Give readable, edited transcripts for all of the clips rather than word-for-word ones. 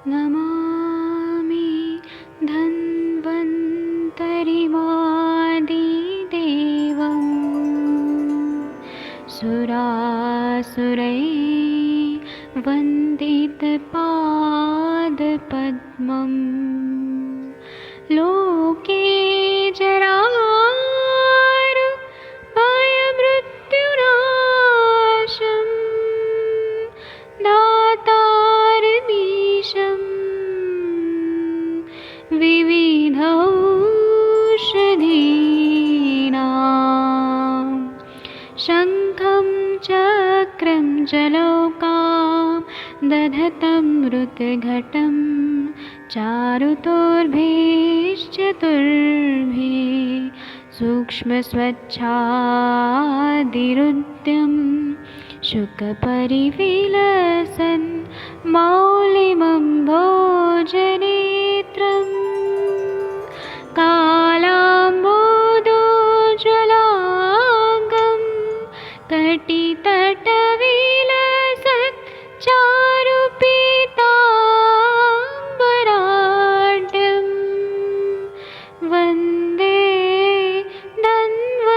नमामि धन्वन्तरिमादिदेवम् सुरासुरैर्वन्दितपादपद्मम् लोके जरामृत्युनाशम् दातारमीशम् विविधौषधीनां शङ्खं चक्रं जलौकां दधतं मृतघटं चारुतोर्भैश्चतुर्भिः सूक्ष्मस्वच्छादिरुद्यं शुकपरिविलसन् मौलिमम्भोजनेत्रम् कालाम्बोदोज्ज्वलाङ्गं कटितटविलसत् चारुपीताम्बराढ्यं वन्दे धन्वन्तरिन्तं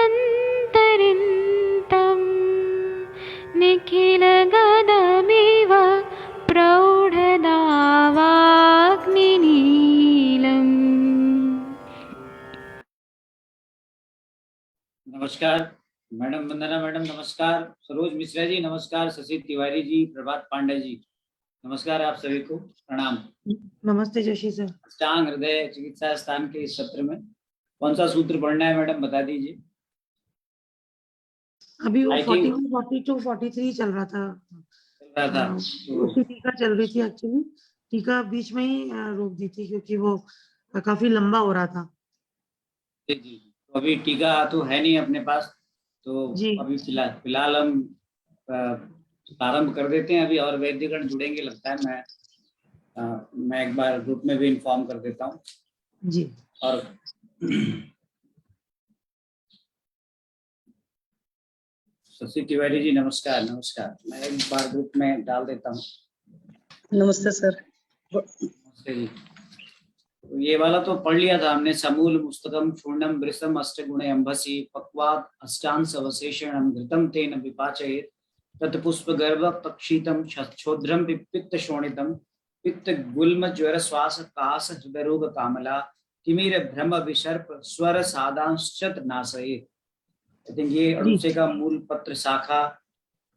निखिलगदमिव प्रौढदावाग्निनीलम्। नमस्कार मैडम, वंदना मैडम नमस्कार, सरोज मिश्रा जी नमस्कार, शशि तिवारी जी, प्रभात पांडे जी नमस्कार, आप सभी को प्रणाम। नमस्ते जोशी सर। अष्टांग हृदय चिकित्सा स्थान के इस सत्र में कौन सा सूत्र पढ़ना है मैडम, बता दीजिए। अभी वो 41, 42, 43 चल रहा था। उसी टीका चल रही थी एक्चुअली। टीका बीच में ही रोक दी थी क्योंकि वो काफी लंबा हो रहा था। जी जी, तो अभी टीका तो है नहीं अपने पास, तो अभी फिलहाल हम प्रारंभ कर देते हैं अभी, और वैद्यगण जुड़ेंगे लगता है। मैं एक बार ग्रुप में भी इन्फॉर्म कर देता हूँ जी। और शशि तिवारी जी नमस्कार। नमस्कार, मैं एक बार ग्रुप में डाल देता हूँ। नमस्ते सर। नमस्ते जी। तो ये वाला तो पढ़ लिया था हमने, समूल मुस्तकम चूर्णम वृषम अष्टगुणे अंबसी पक्वात अष्टांश अवशेषणम घृतम तेन विपाचयेत तत्पुष्प गर्भ पक्षितम क्षोद्रम पित्त शोणितम पित्त गुल्म ज्वर श्वास कास हृदय रोग कामला तिमिर भ्रम विसर्प स्वर सादांश्चत नाशयेत। आई थिंक ये अड़ूसे का मूल पत्र शाखा,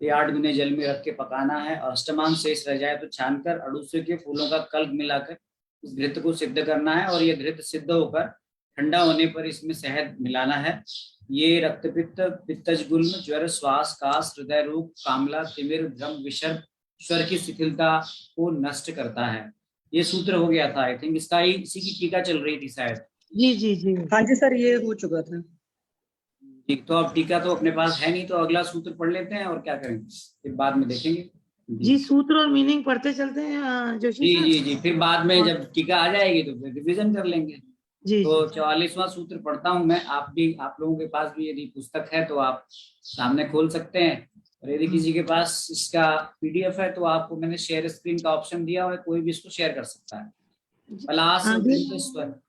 ये 8 गुने जल में रख के पकाना है, और अष्टमांश शेष रह जाए तो छानकर अड़ूसे के फूलों का कल्प मिलाकर इस घृत को सिद्ध करना है, और ये घृत सिद्ध होकर ठंडा होने पर इसमें शहद मिलाना है। ये रक्तपित्त, पित्तज गुल्म, ज्वर, श्वास, कास, हृदय रोग, कामला, तिमिर, भ्रम, विसर्प, स्वर की शिथिलता को नष्ट करता है। ये सूत्र हो गया था आई थिंक, इसका ही इसी की टीका चल रही थी शायद। जी जी जी, हाँ जी सर, ये हो चुका था। ठीक, तो अब टीका तो अपने पास है नहीं, तो अगला सूत्र पढ़ लेते हैं और क्या करेंगे फिर बाद में देखेंगे। जी, सूत्र और मीनिंग पढ़ते चलते हैं जोशी जी सर। जी जी, फिर बाद में जब टीका आ जाएगी तो फिर रिवीजन कर लेंगे। जी, तो 44वां सूत्र पढ़ता हूं मैं। आप लोगों के पास भी यदि पुस्तक है तो आप सामने खोल सकते हैं, और यदि किसी के पास इसका पीडीएफ है तो आपको मैंने शेयर स्क्रीन का ऑप्शन दिया हुआ है, कोई भी इसको शेयर कर सकता है। पलाश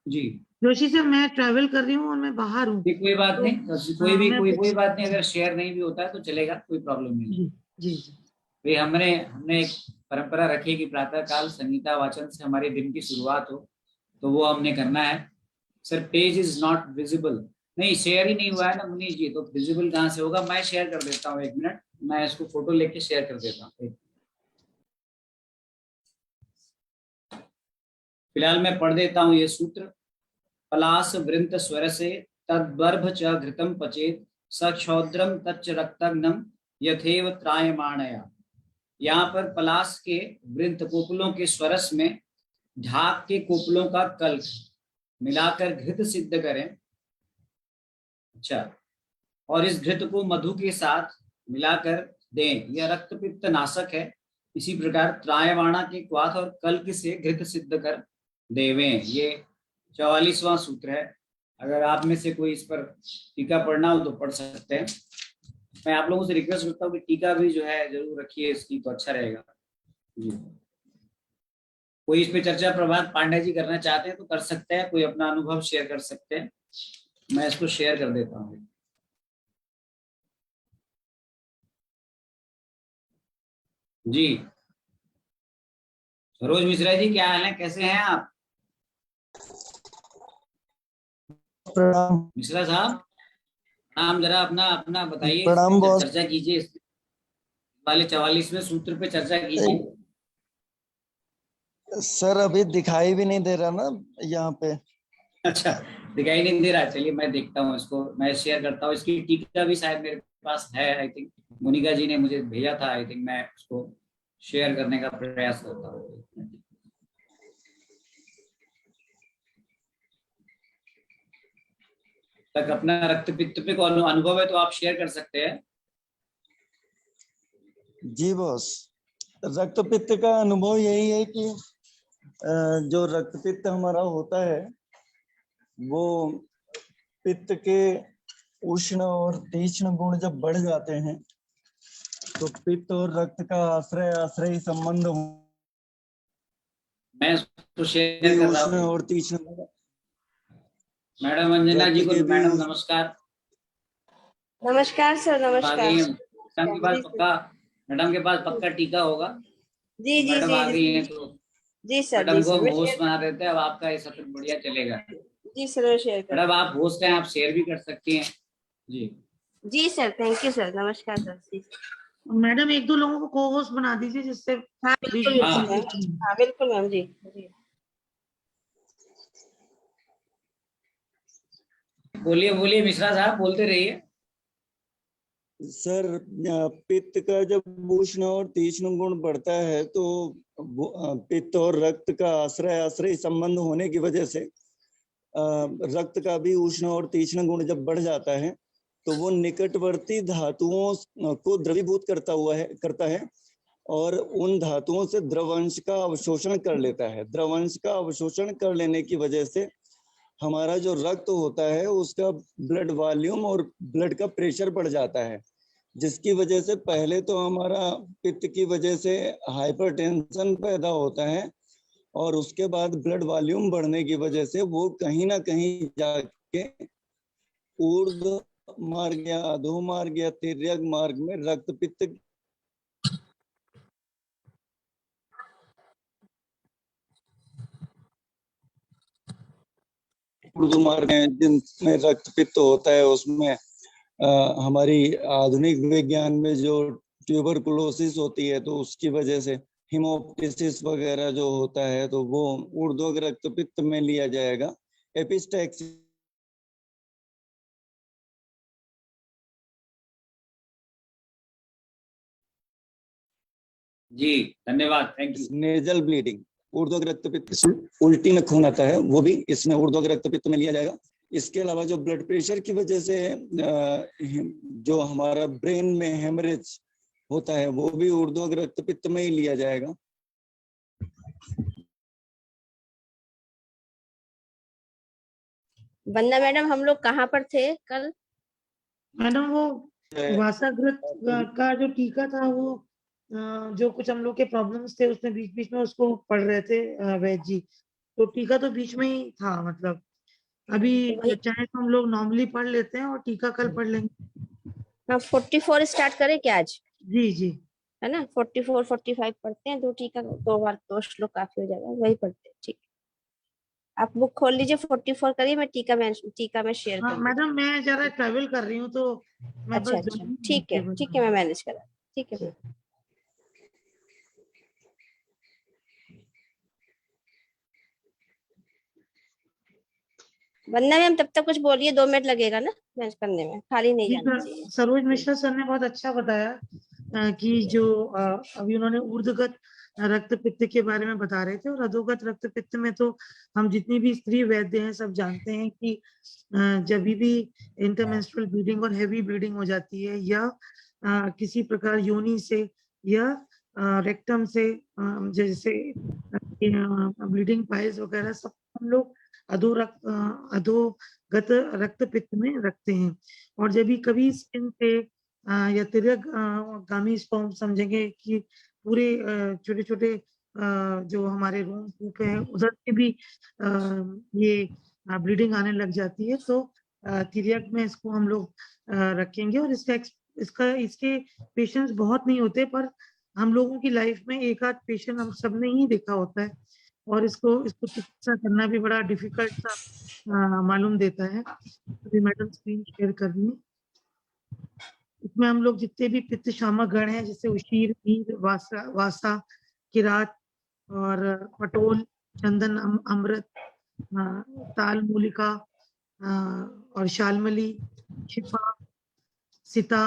जी जोशी सर, मैं ट्रैवल कर रही हूँ और मैं बाहर हूँ। कोई बात नहीं, कोई बात नहीं, अगर शेयर नहीं भी होता है तो चलेगा, कोई प्रॉब्लम नहीं। जी जी, भाई हमने एक परंपरा रखी कि प्रातः काल संगीता वाचन से हमारे दिन की शुरुआत हो, तो वो हमने करना है। Sir page is not visible, नहीं शेयर ही नहीं हुआ है ना मुनीष जी, तो विजिबल कहाँ से होगा। मैं शेयर कर देता हूँ, 1 मिनट, मैं इसको फोटो लेके शेयर कर देता हूँ। फिलहाल मैं पढ़ देता हूँ ये सूत्र। पलास वृंत स्वर से तद्बर्भ च घृतम पचेत सक्षौद्रम तच्च रक्तग्नम यथेव त्रायमाणया। यहाँ पर पलाश के वृंत कोपलों के स्वरस में ढाक के कोपलों का कल्प मिलाकर घृत सिद्ध करें। अच्छा, और इस घृत को मधु के साथ मिलाकर दें, यह रक्तपित्त नाशक है। इसी प्रकार त्रायमाणा के क्वाथ और कल्क से घृत सिद्ध कर देवें। ये 44वां सूत्र है। अगर आप में से कोई इस पर टीका पढ़ना हो तो पढ़ सकते हैं। मैं आप लोगों से रिक्वेस्ट करता हूँ कि टीका भी जो है जरूर रखिए इसकी, तो अच्छा रहेगा जी। कोई इस पे चर्चा प्रभात पांडे जी करना चाहते हैं तो कर सकते हैं, कोई अपना अनुभव शेयर कर सकते हैं। मैं इसको शेयर कर देता हूँ। जी सरोज मिश्रा जी, क्या हाल है, कैसे हैं आप? प्रणाम। मिश्रा साहब नाम जरा अपना अपना बताइए, इस प्रणाम पे बॉस। चर्चा कीजिए, इस वाले 44वें सूत्र पे चर्चा कीजिए। सर अभी दिखाई भी नहीं दे रहा ना यहाँ पे। अच्छा, दिखाई नहीं दे रहा, चलिए मैं देखता हूँ इसको, मैं शेयर करता हूँ। इसकी टीका भी शायद मेरे पास है, आई थिंक मोनिका जी ने मुझे भेजा था, आई थिंक मैं उसको शेयर करने का प्रयास करता हूँ। तक अपना रक्त पित्त पे को अनुभव है तो आप शेयर कर सकते हैं। जी बॉस, रक्त पित्त का अनुभव यही है कि जो रक्त पित्त हमारा होता है वो पित्त के उष्ण और तीक्ष्ण गुण जब बढ़ जाते हैं तो पित्त और रक्त का आश्रय आश्रय संबंध मैं उसको शेयर कर रहा उष्ण हूँ। और तीक्ष्ण मैडम अंजना जी रक्त को, के भी मैडम नमस्कार। नमस्कार सर, आ नमस्कार। गई हैं मैडम के पास पक्का, मैडम के पास पक्का टीका होगा। जी तो जी मैडम जी आ गई जी हैं तो जी सर, मैडम जी को सर हम मैं होस्ट शेयर, बना देते हैं। अब आपका ये सत्र बढ़िया चलेगा। जी सर मैं शेयर कर, मैडम आप होस्ट हैं, आप शेयर भी कर सकती हैं। जी जी सर, थैंक यू सर, नमस्कार सर जी। मैडम एक दो लोगों को को होस्ट बना दीजिए जिससे हाँ बीच बिल्कुल बीच हाँ बिल्कुल मैम, हाँ बिल्कुल मैम जी जी। बोलिए बोलिए मिश्रा साहब, बोलते रहिए। सर पित्त का जब उष्ण और तीक्ष्ण गुण बढ़ता है तो पित्त और रक्त का आश्रय आश्रय संबंध होने की वजह से रक्त का भी उष्ण और तीक्ष्ण गुण जब बढ़ जाता है तो वो निकटवर्ती धातुओं को द्रवीभूत करता है और उन धातुओं से द्रवंश का अवशोषण कर लेता है। द्रवंश का अवशोषण कर लेने की वजह से हमारा जो रक्त होता है उसका ब्लड वॉल्यूम और ब्लड का प्रेशर बढ़ जाता है, जिसकी वजह से पहले तो हमारा पित्त की वजह से हाइपरटेंशन पैदा होता है और उसके बाद ब्लड वॉल्यूम बढ़ने की वजह से वो कहीं ना कहीं जाके ऊर्ध्व मार्ग या अधो मार्ग या तिर्यक मार्ग में रक्त पित्त ऊर्ध्व मार्ग है जिनमें रक्त पित्त होता है उसमें हमारी आधुनिक विज्ञान में जो ट्यूबरकुलोसिस होती है तो उसकी वजह से हिमोप्टिसिस वगैरह जो होता है तो वो ऊर्ध्व रक्त पित्त में लिया जाएगा। एपिस्टैक्सिस जी धन्यवाद, थैंक यू। नेजल ब्लीडिंग ऊर्ध्व रक्त पित्त उल्टी में खून आता है वो भी इसमें ऊर्ध्व रक्त पित्त में लिया जाएगा। इसके अलावा जो ब्लड प्रेशर की वजह से जो हमारा ब्रेन में हेमरेज होता है वो भी ऊर्ध्व रक्त पित्त में ही लिया जाएगा। वंदना मैडम, हम लोग कहाँ पर थे कल? मैडम वो वासाग्रत का जो टीका था वो जो कुछ हम लोग के प्रॉब्लम्स थे उसमें बीच बीच में उसको पढ़ रहे थे वैद जी, तो टीका तो बीच में ही था, मतलब अभी वही, चाहे तो हम लोग नॉर्मली पढ़ लेते हैं और टीका कल पढ़ लेंगे। हम 44 स्टार्ट करें क्या आज? जी जी है ना, 44 45 पढ़ते हैं, दो टीका, दो बार दो श्लोक काफी हो जाएगा, वही पढ़ते हैं। ठीक, आप बुक खोल लीजिए, 44 करिए, मैं टीका में शेयर हाँ कर दूँ। मैडम, मैं जरा ट्रैवल कर रही हूँ तो मैं अच्छा बस अच्छा, ठीक है ठीक है, मैं मैनेज करा, ठीक है। वंदना मैम तब तक कुछ बोलिए, 2 मिनट लगेगा ना मैनेज करने में, खाली नहीं जी जाना चाहिए। सरोज मिश्रा सर ने बहुत अच्छा बताया कि जो अभी उन्होंने ऊर्ध्वगत रक्त पित्त के बारे में बता रहे थे, और अधोगत रक्त पित्त में तो हम जितनी भी स्त्री वैद्य हैं सब जानते हैं कि जब भी इंटरमेंस्ट्रुअल ब्लीडिंग और हैवी ब्लीडिंग हो जाती है या किसी प्रकार योनि से या रेक्टम से जैसे ब्लीडिंग पाइल्स वगैरह सब हम लोग अधोगत रक्त पित्त में रखते हैं। और जब भी कभी स्किन पे या तिर्यक गामी स्पर्म समझेंगे कि पूरे छोटे छोटे जो हमारे रूम कूप है उधर से भी ये ब्लीडिंग आने लग जाती है। तो तिर्यक में इसको हम लोग रखेंगे। और इसके पेशेंट्स बहुत नहीं होते, पर हम लोगों की लाइफ में एक आध पेशेंट हम सबने ही देखा होता है, और इसको चिकित्सा करना भी बड़ा डिफिकल्ट सा मालूम देता है। अभी मैडम स्क्रीन शेयर कर रही है। इसमें हम लोग जितने भी पित्त शामक गण हैं, जैसे उशीर, वीर, वासा, किरात और पटोल, चंदन, अमृत, ताल मूलिका और शालमली, छिपा, सिता,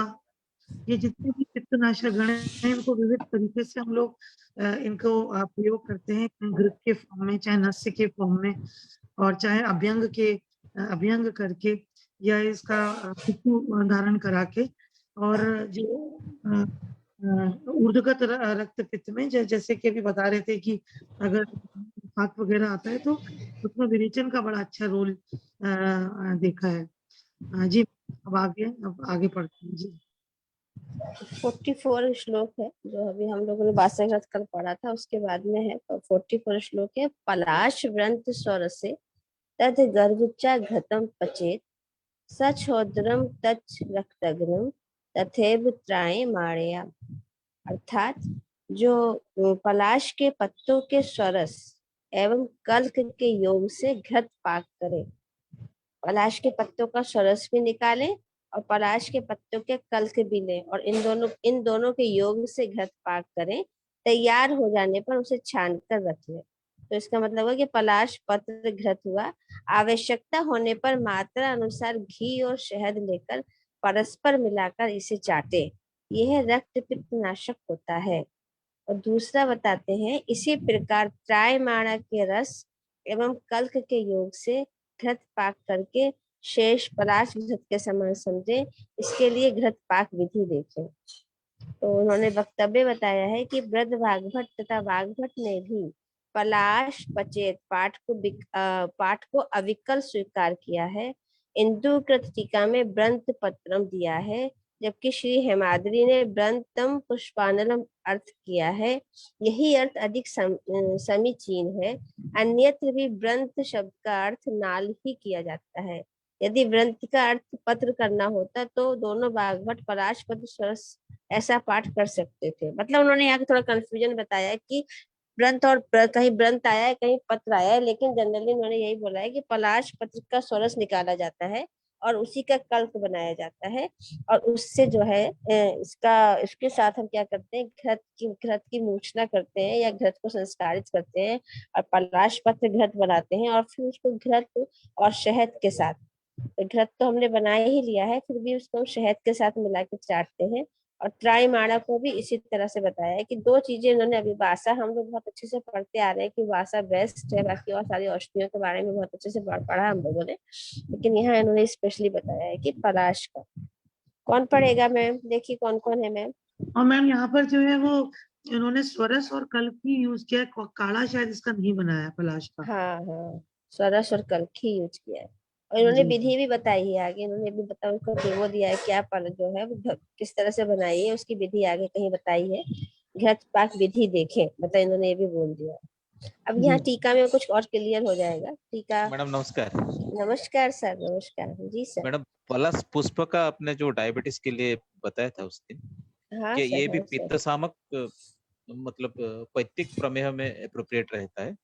ये जितने भी पित्तनाशक गण हैं इनको विविध तरीके से हम लोग इनको प्रयोग करते हैं, घृत के फॉर्म में, चाहे नस्य के फॉर्म में, और चाहे अभ्यंग करके, या इसका पित्तु धारण करा के। और जो ऊर्ध्वगत रक्त पित्त में जैसे कि अभी बता रहे थे कि अगर हाथ वगैरह आता है तो उसमें विरेचन का बड़ा अच्छा रोल देखा है। जी अब आगे पढ़ते हैं जी। 44 श्लोक है जो अभी हम लोगों ने वासनाग्रत कल पढ़ा था, उसके बाद में है। तो 44 श्लोक है। पलाश व्रंत स्वरसे तद गर्भुच्चा घृतम पचेत सचोदरम तच रक्तग्नम तथैव त्राय माणेया। अर्थात जो पलाश के पत्तों के स्वरस एवं कल्क के योग से घृत पाक करे। पलाश के पत्तों का स्वरस भी निकालें और पलाश के पत्तों के कल्क भी लें, और इन दोनों के योग से घृत पाक करें। तैयार हो जाने पर उसे छान कर रख लें। तो इसका मतलब है कि पलाश पत्र घृत हुआ। आवश्यकता होने पर मात्रा अनुसार घी और शहद लेकर परस्पर मिलाकर इसे चाटे। यह रक्त पित्त नाशक होता है। और दूसरा बताते हैं, इसी प्रकार त्रायमाणा के रस एवं कल्क के योग से घृत पाक करके शेष पलाश घृत के समान समझे। इसके लिए घृत पाक विधि देखें। तो उन्होंने वक्तव्य बताया है कि वृद्ध वाग्भट तथा वाग्भट ने भी पलाश पचेत पाठ को अविकल स्वीकार किया है। इंदुकृत टीका में व्रंत पत्रम दिया है, जबकि श्री हेमाद्री ने व्रंतम पुष्पानलम अर्थ किया है। यही अर्थ अधिक समीचीन है। अन्यत्र भी व्रंत शब्द का अर्थ नाल ही किया जाता है। यदि व्रंत का अर्थ पत्र करना होता तो दोनों वाग्भट पलाश पत्र स्वरस ऐसा पाठ कर सकते थे। मतलब उन्होंने यहाँ थोड़ा कंफ्यूजन बताया है कि व्रंत और कहीं व्रंत आया है, कहीं पत्र आया है, लेकिन जनरली उन्होंने यही बोला है कि पलाश पत्र का स्वरस निकाला जाता है और उसी का कल्क बनाया जाता है, और उससे जो है इसके साथ हम क्या करते हैं, घृत की मूर्छना करते हैं या घृत को संस्कारित करते हैं और पलाश पत्र घृत बनाते हैं, और फिर उसको घृत और शहद के साथ, घृत तो हमने बना ही लिया है, फिर भी उसको शहद के साथ मिला के चाटते हैं। और ट्राइमाणा को भी इसी तरह से बताया है कि दो चीजें इन्होंने अभी वासा हम लोग बहुत अच्छे से पढ़ते आ रहे हैं कि वासा बेस्ट है, बाकी और सारी औषधियों के बारे में बहुत अच्छे से पढ़ा हम लोगों ने, लेकिन यहाँ इन्होंने स्पेशली बताया है कि पलाश का। कौन पढ़ेगा मैम? देखिए कौन कौन है मैम। और मैम यहाँ पर जो है वो इन्होंने स्वरस और कल्क ही यूज किया है, काढ़ा शायद इसका नहीं बनाया पलाश का। हाँ हाँ, स्वरस और कल्क ही यूज किया है। और इन्होंने जी। विधि भी बताई है आगे, इन्होंने भी बताया उसको वो दिया है क्या पल जो है किस तरह से बनाई है, उसकी विधि आगे कहीं बताई है। घृत पाक विधि देखें, मतलब इन्होंने ये भी बोल दिया। अब यहाँ जी। टीका में कुछ और क्लियर हो जाएगा। टीका। मैडम नमस्कार। नमस्कार सर, नमस्कार जी सर। मैडम पलाश पुष्प का आपने जो डायबिटीज के लिए बताया था उस दिन, हाँ कि सर, ये भी हाँ सर। पित्त शामक मतलब पैतृक प्रमेह में अप्रोप्रिएट रहता है?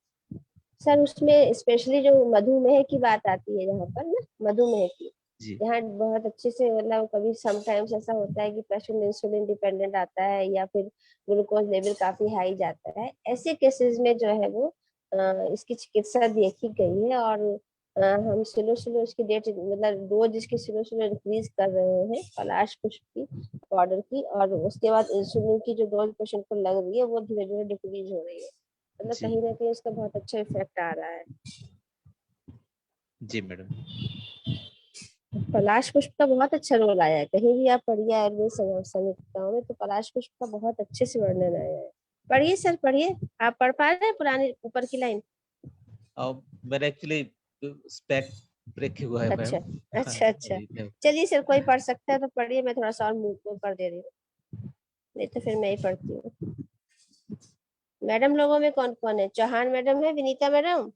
सर उसमें स्पेशली जो मधुमेह की बात आती है यहाँ पर ना, मधुमेह की, जी यहाँ बहुत अच्छे से, मतलब कभी समटाइम्स ऐसा होता है कि पेशेंट इंसुलिन डिपेंडेंट आता है या फिर ग्लूकोज लेवल काफी हाई जाता है, ऐसे केसेस में जो है वो इसकी चिकित्सा देखी गई है। और हम स्लो स्लो इसकी डेट, मतलब डोज इसकी स्लो स्लो इंक्रीज कर रहे हैं पलाश पुष्प की पाउडर की, और उसके बाद इंसुलिन की जो डोज पेशेंट को लग रही है वो धीरे धीरे डिक्रीज हो रही है। मतलब जी कहीं ना कहीं उसका बहुत अच्छा इफेक्ट आ रहा है। जी मैडम। पलाश पुष्प का बहुत अच्छा रोल आया है, कहीं भी आप पढ़िए आयुर्वेद संहिताओं में तो पलाश पुष्प का बहुत अच्छे से वर्णन आया है। पढ़िए सर, पढ़िए। आप पढ़ पा रहे हैं पुरानी ऊपर की लाइन? मेरा एक्चुअली स्पेक ब्रेक हुआ है अच्छा मैम। अच्छा अच्छा, चलिए सर, कोई पढ़ सकता है तो पढ़िए, मैं थोड़ा सा और मूव कर दे रही हूँ, नहीं तो फिर मैं ही पढ़ती हूँ। मैडम लोगों में कौन कौन है? चौहान मैडम है, विनीता मैडम,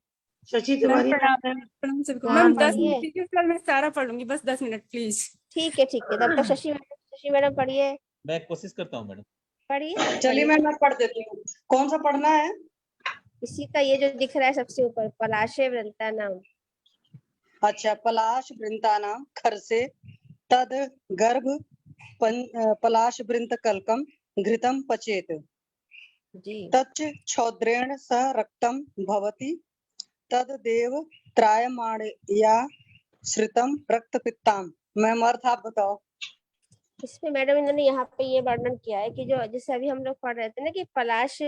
शशि मैम तिवारी प्रणाम मैम, प्रणाम सभी को। हाँ, मैम मैम। 10 मिनट दीजिए, फिर मैं सारा पढ़ लूंगी, बस 10 मिनट प्लीज। ठीक है, तब तक शशि मैडम पढ़िए, मैं कोशिश करता हूँ मैडम। पढ़िए। चलिए मैं पढ़ देती हूँ। कौन सा पढ़ना है? इसी का ये जो दिख रहा है सबसे ऊपर, पलाशे वृंता नाम। अच्छा, पलाश वृंताना खरसे तद गर्भ पलाश वृंत कलकम घृतम पचेत जी तच्च क्षौद्रेण सह रक्तम भवति तद देव त्रायमाणया श्रितम रक्त पित्ताम। मैम अर्थ आप बताओ। इसमें मैडम इन्होंने यहाँ पे ये वर्णन किया है कि जो जैसे अभी हम लोग पढ़ रहे थे ना कि पलाश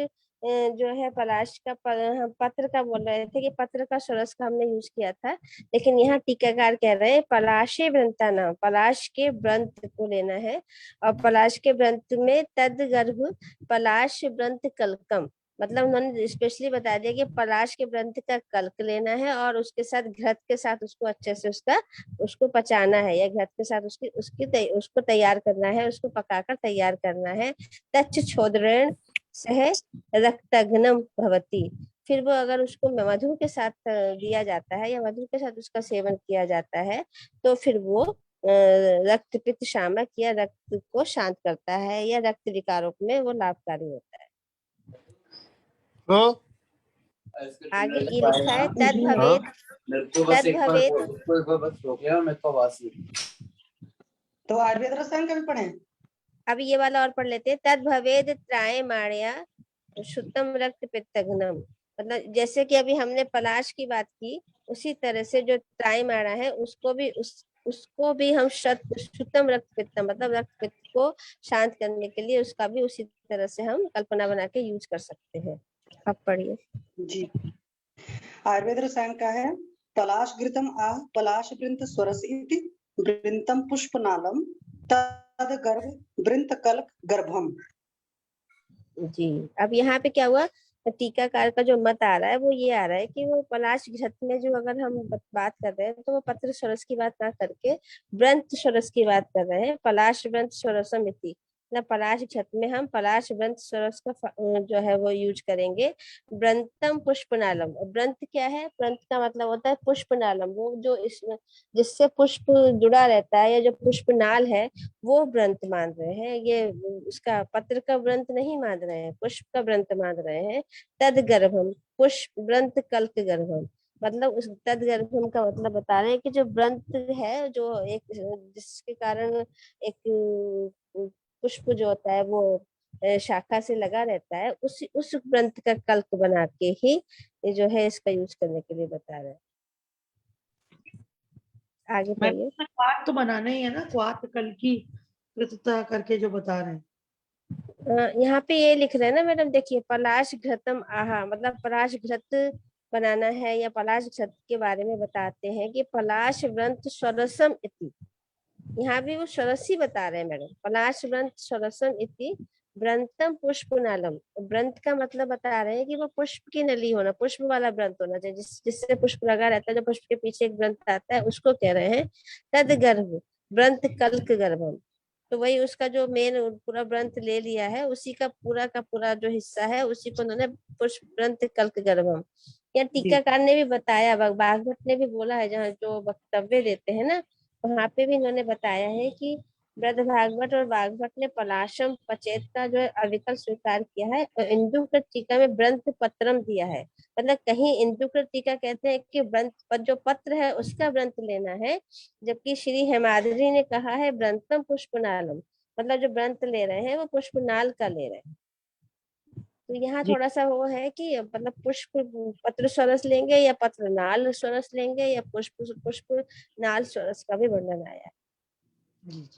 जो है पलाश का हम पत्र का बोल रहे थे कि पत्र का सरस का हमने यूज किया था, लेकिन यहाँ टीकाकार कह रहे हैं पलाशे व्रंता नाम, पलाश के व्रंत को लेना है। और पलाश के व्रंत में तद गर्भ पलाश व्रंत कलकम, मतलब उन्होंने स्पेशली बता दिया कि पलाश के व्रंत का कल्क लेना है और उसके साथ घृत के साथ उसको अच्छे से उसको पचाना है, या घृत के साथ उसको तैयार करना है, उसको पकाकर तैयार करना है। तच्च छोदरेण सह रक्तघ्नम भवति, फिर वो अगर उसको मधु के साथ दिया जाता है या मधु के साथ उसका सेवन किया जाता है तो फिर वो रक्त पित्त शामक या रक्त को शांत करता है या रक्त विकारों में वो लाभकारी होता है। आगे ये लिखा है तद भवेत तो आयुर्वेद रसायन का भी पढ़े। अब ये वाला और पढ़ लेते हैं। तद भवेद त्राय माणया शुद्धम रक्त पित्तघ्नम, मतलब जैसे कि अभी हमने पलाश की बात की उसी तरह से जो त्राय माणा है उसको भी हम शुद्धम रक्त पित्तम, मतलब रक्त पित्त को शांत करने के लिए उसका भी उसी तरह से हम कल्पना बना के यूज कर सकते हैं। अब पढ़िए जी। आयुर्वेद रसायन का है पलाश घृतम आ पलाश वृंत स्वरस इति वृंतम पुष्पनालम तद गर्भ वृंत कल्क गर्भम। जी। अब यहाँ पे क्या हुआ, टीकाकार का जो मत आ रहा है वो ये आ रहा है कि वो पलाश घृत में जो अगर हम बात कर रहे हैं तो वो पत्र स्वरस की बात ना करके व्रंत स्वरस की बात कर रहे हैं। पलाश व्रंत स्वरसम इति, मतलब पलाश घृत में हम पलाश व्रंत स्वरस का जो है वो यूज करेंगे। व्रंतम पुष्पनालम, व्रंत क्या है? व्रंत का मतलब होता है पुष्पनालम, वो जो जिससे पुष्प जुड़ा रहता है या जो पुष्पनाल है वो व्रंत मान रहे हैं, ये उसका पत्र का व्रंत नहीं मान रहे हैं, पुष्प का व्रंत मान रहे हैं। तद गर्भम पुष्प व्रंत कल्क गर्भम, मतलब उस तद गर्भम का मतलब बता रहे हैं कि जो व्रंत है जो एक जिसके कारण एक पुष्प जो होता है वो शाखा से लगा रहता है, उस व्रंत का कल्क बना के ही ये जो है इसका यूज करने के लिए बता रहे हैं। आगे मैं पढ़िए। क्वात तो बनाना ही है ना, क्वात कल की कृतता करके जो बता रहे हैं। यहाँ पे ये लिख रहे हैं ना मैडम, देखिए पलाश घृतम आहा, मतलब पलाश घृत बनाना है या पलाश घृत के बारे में बताते हैं कि पलाश व्रंत स्वरसम इति, यहाँ भी वो स्वरसी बता रहे हैं मैडम। पलाश व्रंत स्वरसम इति व्रंतम पुष्पनालम, व्रंत का मतलब बता रहे हैं कि वो पुष्प की नली होना, पुष्प वाला व्रंत होना चाहिए, जिससे पुष्प लगा रहता है, जो पुष्प के पीछे एक व्रंत आता है उसको कह रहे हैं तद गर्भ व्रंत कल्क गर्भम। तो वही उसका जो मेन पूरा व्रंत ले लिया है उसी का पूरा जो हिस्सा है उसी को उन्होंने पुष्प व्रंत कल्क गर्भम। या टीकाकार ने भी बताया, भागवत ने भी बोला है, जहाँ जो वक्तव्य देते हैं ना वहां पे भी इन्होंने बताया है कि वृद्ध भागवत और भागवत ने पलाशम पचेत का जो अविकल स्वीकार किया है और इंदुकृत टीका में व्रंत पत्रम दिया है, मतलब कहीं इंदुकृत टीका कहते हैं कि व्रंत जो पत्र है उसका व्रंत लेना है, जबकि श्री हेमाद्री ने कहा है व्रंतम पुष्पनालम, मतलब जो व्रंत ले रहे हैं वो पुष्पनाल का ले रहे हैं। तो यहाँ थोड़ा सा वो है कि मतलब पुष्प पत्र स्वरस लेंगे या पत्र नाल स्वरस लेंगे या पुष्प नाल स्वरस का भी वर्णन आया है। जी।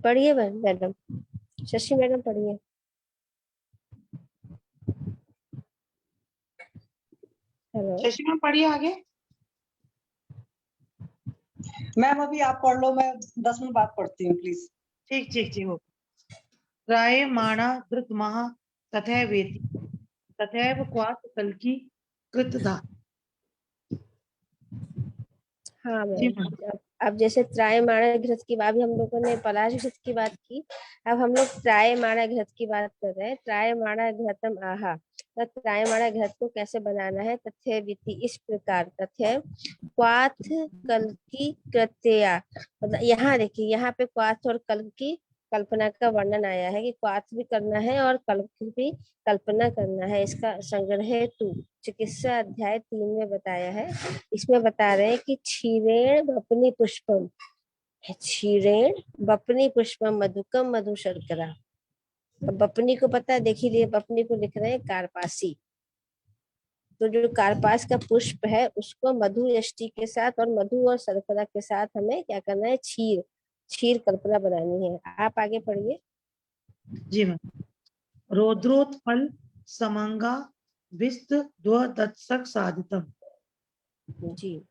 पढ़िए मैडम, शशि मैडम पढ़िए। हेलो शशि मैम पढ़िए आगे। मैम अभी आप पढ़ लो, मैं 10 मिनट बाद पढ़ती हूँ प्लीज। ठीक हो। राय माणा कृत महा तथैव वेति तथैव क्वात कल्की कृतधा। हाँ जी मैम, मैम। अब जैसे त्रायमाण घृत की बात भी हम लोगों ने पलाश घृत की बात की, अब हम लोग त्रायमाण घृत की बात कर रहे हैं। त्रायमाण घृतम आहा, तो त्रायमाण घृत को कैसे बनाना है? तथ्य विधि इस प्रकार, तथ्य क्वाथ कल की कृत्या, मतलब यहाँ देखिए, यहाँ पे क्वाथ और कल की कल्पना का वर्णन आया है कि क्वाथ भी करना है और कल की भी कल्पना करना है। इसका संग्रह हेतु चिकित्सा अध्याय 3 में बताया है। इसमें बता रहे हैं कि क्षीरेण बपनी पुष्पम, क्षीरेण बपनी पुष्पम मधुकम मधु शर्करा। बपनी को पता है, देख ही लिए, बपनी को लिख रहे हैं कार्पासी। तो जो कार्पास का पुष्प है उसको मधु यष्टि के साथ और मधु और शर्करा के साथ हमें क्या करना है? क्षीर, क्षीर कल्पना बनानी है। आप आगे पढ़िए। जी मैम। रौद्रोत्पल समंगा विस्त द्वदत्सक साधितम। जी,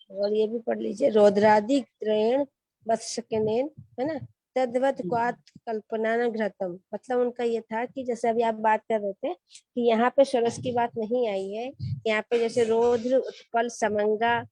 और ये भी पढ़ लीजिए, रौद्रादि त्रयण वत्सकनेन, है ना, तद्वत क्वाथ कल्पना न घृतम। मतलब उनका ये था कि जैसे अभी आप बात कर रहे थे कि यहाँ पे सरस की बात नहीं आई है, यहाँ पे जैसे रौद्र उत्पल समंगा,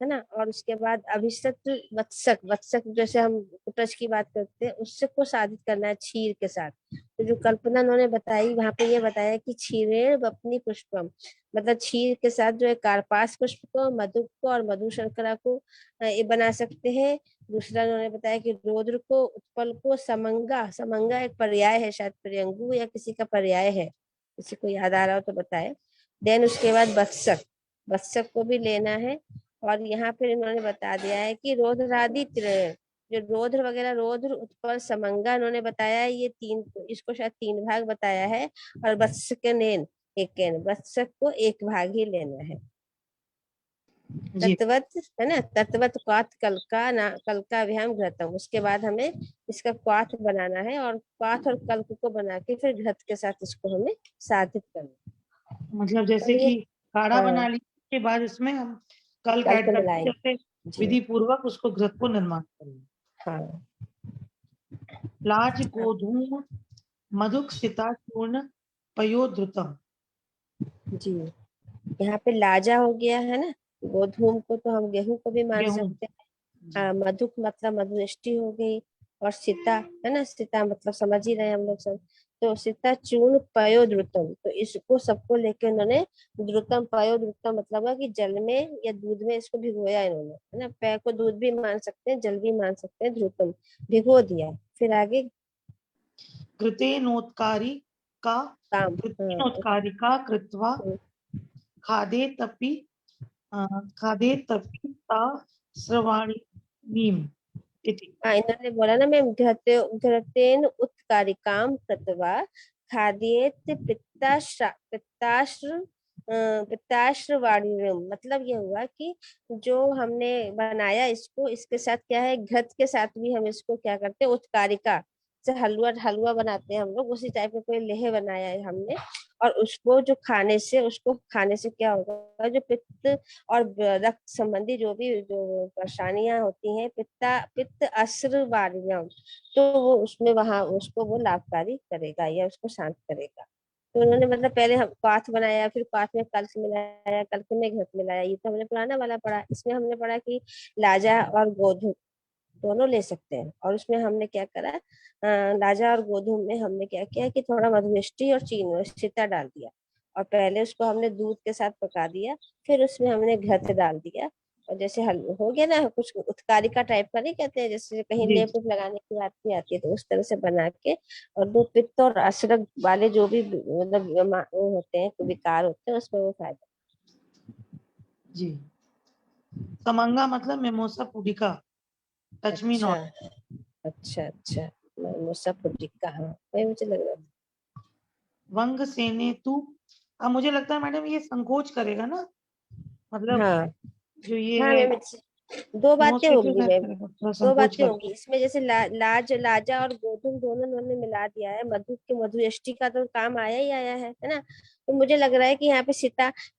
है ना, और उसके बाद अभिषत वत्सक, वत्सक जैसे हम कुटज की बात करते हैं उससे को साधित करना है क्षीर के साथ। तो जो कल्पना उन्होंने बताई वहां पे ये बताया कि क्षीरेण बपनी पुष्पम, मतलब क्षीर के साथ जो है कार्पास पुष्प को, मधु को और मधु शर्करा को ये बना सकते हैं। दूसरा उन्होंने बताया कि रौद्र को, उत्पल को, समंगा, समंगा एक पर्याय है, शायद प्रियंगु या किसी का पर्याय है, किसी को याद आ रहा हो तो बताए। देन उसके बाद वत्सक, वत्सक को भी लेना है। और यहाँ पे इन्होंने बता दिया है कि रौद्रादि त्रय, जो रौद्र वगैरह, रौद्र उत्पल समंगा इन्होंने बताया है, ये तीन, इसको शायद 3 भाग बताया है। और वत्सकनेन एक, वत्सक को 1 भाग ही लेना है। जी तत्वत, है ना, तत्वत क्वाथ कलका ना, कलका विहाम घृतम। उसके बाद हमें इसका क्वाथ बनाना है और क्वाथ और कल्क को बना के फिर घृत के साथ इसको हमें साधित करना है। मतलब जैसे चलिए, कि काढ़ा हाँ, बना लीजिए, के बाद इसमें हम कल कल्क ऐड करके मिलाएंगे। जैसे जी, विधि पूर्वक उसको घृत को निर्माण करेंगे। हाँ, लाज गोधूम मधुक सिता चूर्ण पयोधृतम। जी, यहाँ पे लाजा हो गया है ना, गोधूम को तो हम गेहूं को भी मान गेहूं। सकते जी हैं। मधुक मतलब मधुष्टि हो गई, और सीता, है ना, सीता मतलब समझ ही रहे हैं हम लोग सब। तो सीता चूर्ण पयो द्रुतम, तो इसको सबको लेके उन्होंने द्रुतम, पयो द्रुतम मतलब है कि जल में या दूध में इसको भिगोया इन्होंने, है ना। पय को दूध भी मान सकते हैं, जल भी मान सकते हैं, द्रुतम भिगो दिया। फिर आगे कृतेनोत्कारी का काम, हाँ, कृतेनोत्कारिका कृत्वा खादे तपि खादे तपि ता श्रवाणीम इति। हाँ, इन्होंने बोला ना मैम, घृतेन उत्कारिकाम कृत्वा खाद्येत पित्ताश्रवाणीरम। मतलब ये हुआ कि जो हमने बनाया इसको, इसके साथ क्या है, घृत के साथ भी हम इसको क्या करते हैं, उत्कारिका से हलवा, हलवा बनाते हैं हम लोग, उसी टाइप में कोई लेह बनाया है हमने। और उसको जो खाने से, उसको खाने से क्या होगा, जो पित्त और रक्त संबंधी जो भी जो परेशानियां होती हैं, पित्त अस्र वारियम, तो वो उसमें वहां उसको वो लाभकारी करेगा या उसको शांत करेगा। तो उन्होंने मतलब पहले हम क्वाथ बनाया, फिर क्वाथ में कल्क मिलाया, कल्क में घृत मिलाया, ये तो हमने पुराना वाला पढ़ा। इसमें हमने पढ़ा कि लाजा और गोधूम दोनों ले सकते हैं, और उसमें हमने क्या करा, लाजा और गोधूम में हमने क्या किया कि थोड़ा मधुमिष्टि और चीनी सीता डाल दिया, और पहले उसको हमने दूध के साथ पका दिया, फिर उसमें हमने घृत डाल दिया। और जैसे हल हो गया ना, कुछ उत्कारिका टाइप का नहीं कहते हैं, जैसे कहीं जी लेप लगाने की बात भी आती है, तो उस तरह से बना के, और दो पित्त और अशरक वाले जो भी मतलब वो होते हैं, विकार होते हैं, उसमें वो फायदा। जी। समंगा मतलब मेमोसा पुडिका, टच मी अच्छा, नॉट। अच्छा, अच्छा, मुसफुटिका, हाँ, वही मुझे लग रहा था। वंग सेने तू। अब मुझे लगता है मैडम ये संकोच करेगा ना, मतलब हाँ, जो ये हाँ है मैम, दो बातें डेमोन्स्ट्रेटिव होंगी टाइप मैम, करेगा, थोड़ा दो संकोच बातें करेगा। होंगी इसमें। जैसे लाजा और गोधूम दोनों उन्होंने मिला दिया है, मधु के मधु यष्टि का तो काम आया ही आया है ना। तो मुझे लग रहा है कि यहाँ पे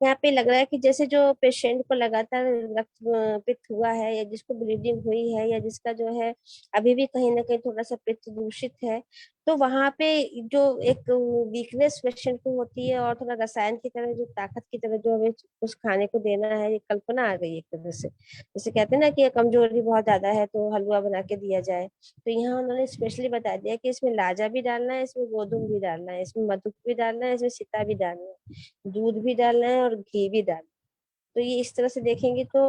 यहाँ पे लग रहा है कि जैसे जो पेशेंट को लगातार रक्त पित्त हुआ है, या जिसको ब्लीडिंग हुई है, या जिसका जो है अभी भी कहीं ना कहीं थोड़ा सा पित्त दूषित है, तो वहां पे जो एक वीकनेस पेशेंट को होती है, और थोड़ा रसायन की तरह जो ताकत की तरह जो हमें उस खाने को देना है, ये कल्पना आ गई एक तरह से। जैसे कहते हैं ना कि ये कमजोरी बहुत ज्यादा है तो हलवा बना के दिया जाए, तो यहाँ उन्होंने स्पेशली बता दिया कि इसमें लाजा भी डालना है, इसमें गोधूम भी डालना है, इसमें मधुक भी डालना है, इसमें सीता भी डालना है, दूध भी डालना है, और घी भी डालना है। तो ये इस तरह से देखेंगे तो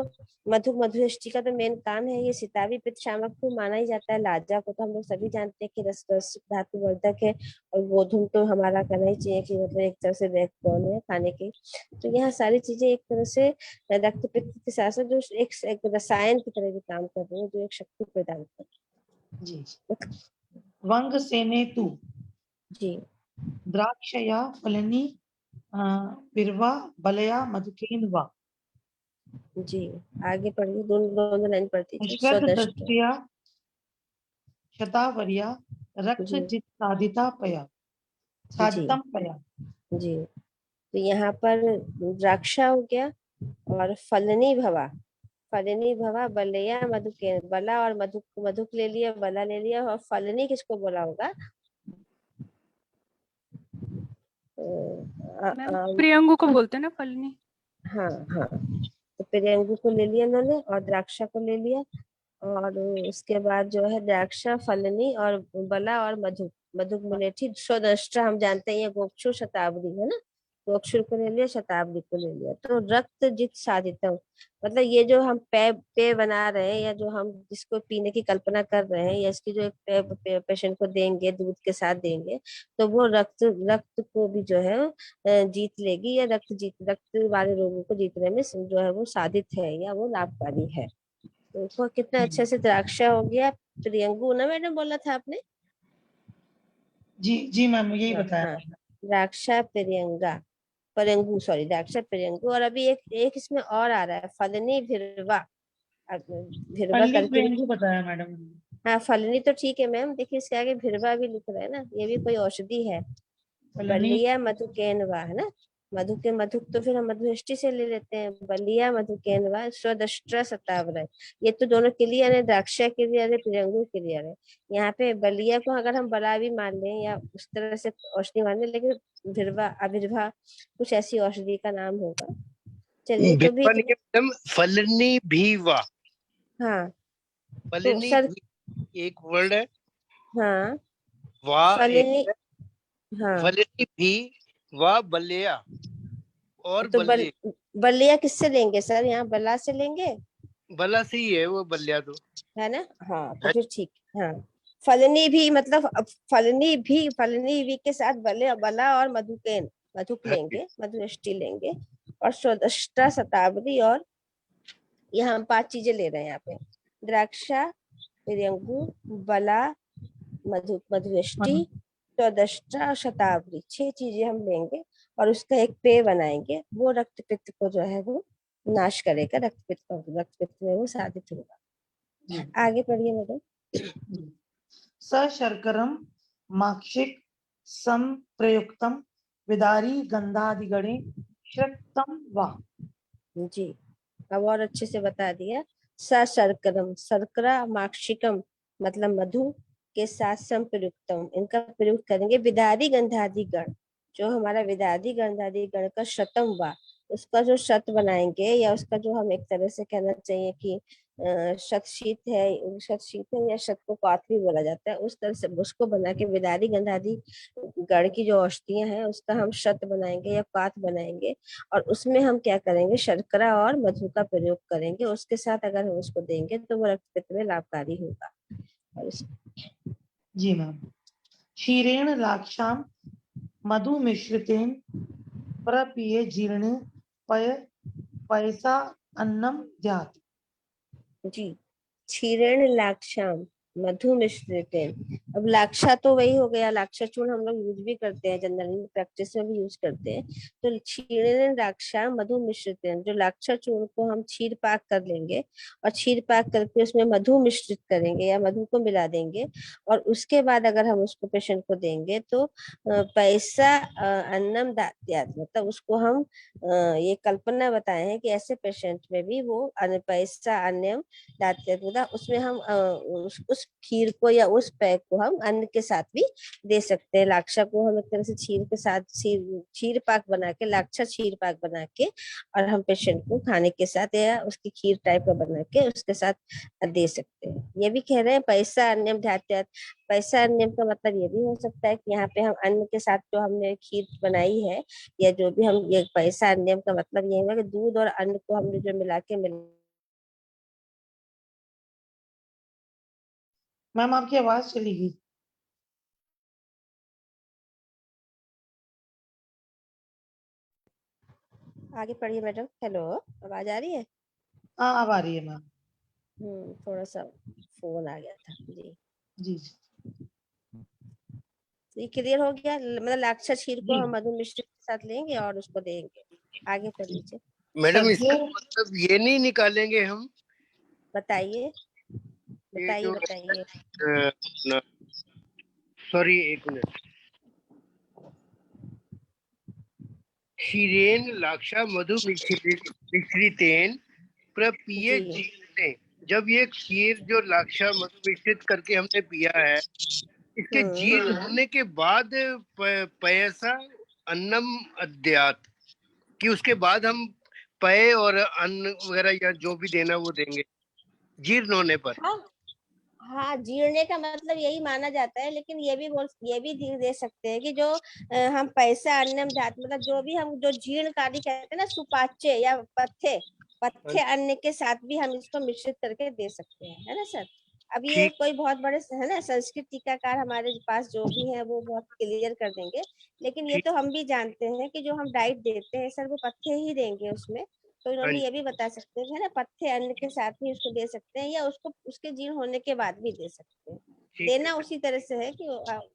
मधु मधुष्टि का तो मेन काम है, ये सितावी पित्त शामक को माना ही जाता है। लाजा को तो हम लोग सभी जानते हैं कि रस रस धातु वर्धक है, और गोधूम तो हमारा कहना ही चाहिए कि मतलब एक तरह से बैकबोन है खाने की। तो यहाँ सारी चीजें एक तरह से रक्त पित्त के साथ साथ जो एक रसायन की तरह भी काम कर रही है, जो एक शक्ति प्रदान कर रही जी। वंग सेने तू है। जी द्राक्षया फलनी बिरवा बलया मधुकेन वा जी, आगे पढ़िए, दोनों दोनों लाइन पढ़ती थी। श्रद्ध स्वदष्ट। दृष्टिया शतावर्या रक्त जी जित साधिता पया जी साधितम पया। जी, तो यहाँ पर द्राक्षा हो गया, और फलनी भवा, फलनी भवा बलया मधु के, बला और मधु, मधुक ले लिया, बला ले लिया, और फलनी किसको बोला होगा? मैम प्रियंगु को बोलते हैं ना फलनी। हाँ हाँ, तो प्रियंगु को ले लिया इन्होंने, और द्राक्षा को ले लिया, और उसके बाद जो है द्राक्षा, फलनी और बला और मधु, मधुक मुलेठी स्वदष्टा हम जानते हैं, ये गोक्षुर शताब्दी है ना, गोक्षुर को ले लिया, शताब्दी को ले लिया। तो रक्त जित साधितम, मतलब ये जो हम पेय बना रहे हैं, या जो हम जिसको पीने की कल्पना कर रहे हैं, या इसकी जो एक पेय पेशेंट को देंगे, दूध के साथ देंगे, तो वो रक्त रक्त को भी जो है जीत लेगी, या रक्त वाले रोगों को जीतने में जो है वो साधित है, या वो लाभकारी है। देखो कितना अच्छे से द्राक्षा हो गया। प्रियंगु ना मैडम बोला था आपने? जी जी मैम, यही हाँ बताया। हाँ, द्राक्षा प्रियंगा, प्रियंगु सॉरी, द्राक्षा प्रियंगु। और अभी एक एक इसमें और आ रहा है, फलनी भिरवा, भिरवा फल्ली करके भी। प्रियंगु बताया मैडम। हाँ, फलनी तो ठीक है मैम, देखिए इसके आगे भिरवा भी लिख रहे हैं ना, ये भी कोई औषधि है। फलनी बलिया मधुकेनवा है ना, मधु के मधुक तो फिर हम मधुष्टि से ले लेते हैं, बलिया मधुकेनवा स्वदष्ट्रा शतावरय, ये तो दोनों क्लियर है, द्राक्षा क्लियर है, प्रियंगु क्लियर है। यहाँ पे बलिया को अगर हम बला भी मान लें, या उस तरह से औषधि मान लें, लेकिन भिरवा आविर्भा कुछ ऐसी औषधि का नाम होगा। चलिए, तो भी मैडम फलनी भी वाह, हाँ, तो फलनी सर, भी एक वर्ड है, हाँ वाह फलनी, एक, हाँ फलनी भी वाह बलिया और तो बल्ले, बलिया किससे लेंगे सर? यहाँ बला से लेंगे, बला से ही है वो बलिया तो है ना? हाँ, तो फिर ठीक, हाँ। फलनी भी मतलब फलनी भी के साथ बला और मधुकेन, मधुक लेंगे, मधुष्टि लेंगे, और स्वदष्टा शताब्दी, और यहाँ हम 5 चीजें ले रहे हैं यहाँ पे, द्राक्षा, प्रियंगु, बला, मधुष्टि, स्वदष्टा और शताब्दी, 6 चीजें हम लेंगे, और उसका एक पेय बनाएंगे, वो रक्त पित्त को जो है वो नाश करेगा, रक्त पित्त में वो साधित होगा। आगे पढ़िए मैडम। सशर्करम माक्षिक संप्रयुक्तम विदारी गंधादिगणे श्रक्तम वा। जी, अब और अच्छे से बता दिया। सशर्करम, शर्करा, माक्षिकम मतलब मधु के साथ संप्रयुक्तम, इनका प्रयोग करेंगे, विदारी गंधादि गण, जो हमारा विदारी गंधादि गण का शतम वा, उसका जो शत बनाएंगे, या उसका जो हम एक तरह से कहना चाहिए कि शतशीत है, या शत को पात भी बोला जाता है, उस तरह से उसको बना के विदारी गंधादि गण की जो औषधियां हैं उसका हम शत बनाएंगे या पात बनाएंगे, और उसमें हम क्या करेंगे, शर्करा और मधु का प्रयोग करेंगे, उसके साथ अगर हम उसको देंगे तो वो रक्त पित्त में लाभकारी होगा। और जी मैम। क्षीरेण लाक्षाम मधु मिश्रितेन प्रपिये जीर्णे पैसा अन्नम द्यात्। जी, क्षीरेण लाक्षाम मधु मिश्रितेन, अब लाक्षा तो वही हो गया, लाक्षा चूर्ण हम लोग यूज भी करते हैं, जनरली प्रैक्टिस में भी यूज करते हैं। तो क्षीरेण लाक्षा मधु मिश्रित, जो लाक्षा चूर्ण को हम क्षीर पाक कर लेंगे और क्षीर पाक करके उसमें मधु मिश्रित करेंगे या मधु को मिला देंगे, और उसके बाद अगर हम उसको पेशेंट को देंगे तो पैसा अन्नम दात्यात्, मतलब उसको हम ये कल्पना बताए हैं कि ऐसे पेशेंट में भी वो पैसा अन्नम दात्यात्, मतलब उसमें हम उस खीर को या उस पैक को हम अन्न के साथ भी दे सकते हैं। लाक्षा को हम एक तरह से क्षीर के साथ क्षीर पाक बना के, लाक्षा क्षीर पाक बना के, और हम पेशेंट को खाने के साथ या उसकी खीर टाइप का बना के उसके साथ दे सकते हैं। ये भी कह रहे हैं पैसा अन्यम ध्यात्यात्। पैसा अन्यम का मतलब ये भी हो सकता है कि यहाँ पे हम अन्न के साथ जो हमने खीर बनाई है या जो भी हम, ये पैसा अन्यम का मतलब ये है कि दूध और अन्न को हमने जो मिला के मैम आपकी आवाज चली गई। आगे पढ़िए मैडम। हेलो, आवाज आ रही है? हाँ अब आ रही है मैम। थोड़ा सा फोन आ गया था जी। जी जी ये क्लियर हो गया, मतलब लाक्षा क्षीर को जी। हम मधु मिश्रित के साथ लेंगे और उसको देंगे। आगे पढ़ लीजिए। मैडम इसका सद्यो मतलब ये नहीं निकालेंगे हम, बताइए ये बताइए जो बताइए। सॉरी एक मिनट, क्षीरेन लाक्षा मधु मिश्रितेन प्रपीय जी जीवने, जब ये खीर जो लाक्षा मधु मिश्रित करके हमने पिया है, इसके जीर्ण होने के बाद पयसा अन्नम अद्यात्, कि उसके बाद हम पेय और अन्न वगैरह या जो भी देना वो देंगे जीर्ण होने पर। हाँ हाँ, जीरने का मतलब यही माना जाता है, लेकिन ये भी दे सकते हैं कि जो हम पैसा अन्नम धातु, मतलब जो भी हम जो जीर्णकारी कहते हैं ना, सुपाच्य या पथ्य पथ्य अन्न के साथ भी हम इसको मिश्रित करके दे सकते हैं, है ना सर? अब ये ठीक, कोई बहुत बड़े है ना संस्कृत टीकाकार हमारे पास जो भी है वो बहुत क्लियर कर देंगे, लेकिन ये ठीक, तो हम भी जानते हैं कि जो हम डाइट देते हैं सर वो पथ्य ही देंगे उसमें। तो हाँ इन्होंने जी, ये भी बता सकते हैं, है ना, पथ्य अन्न के साथ भी उसको दे सकते हैं या उसको उसके जीर्ण होने के बाद भी दे सकते हैं। ठीक देना है। उसी तरह से है कि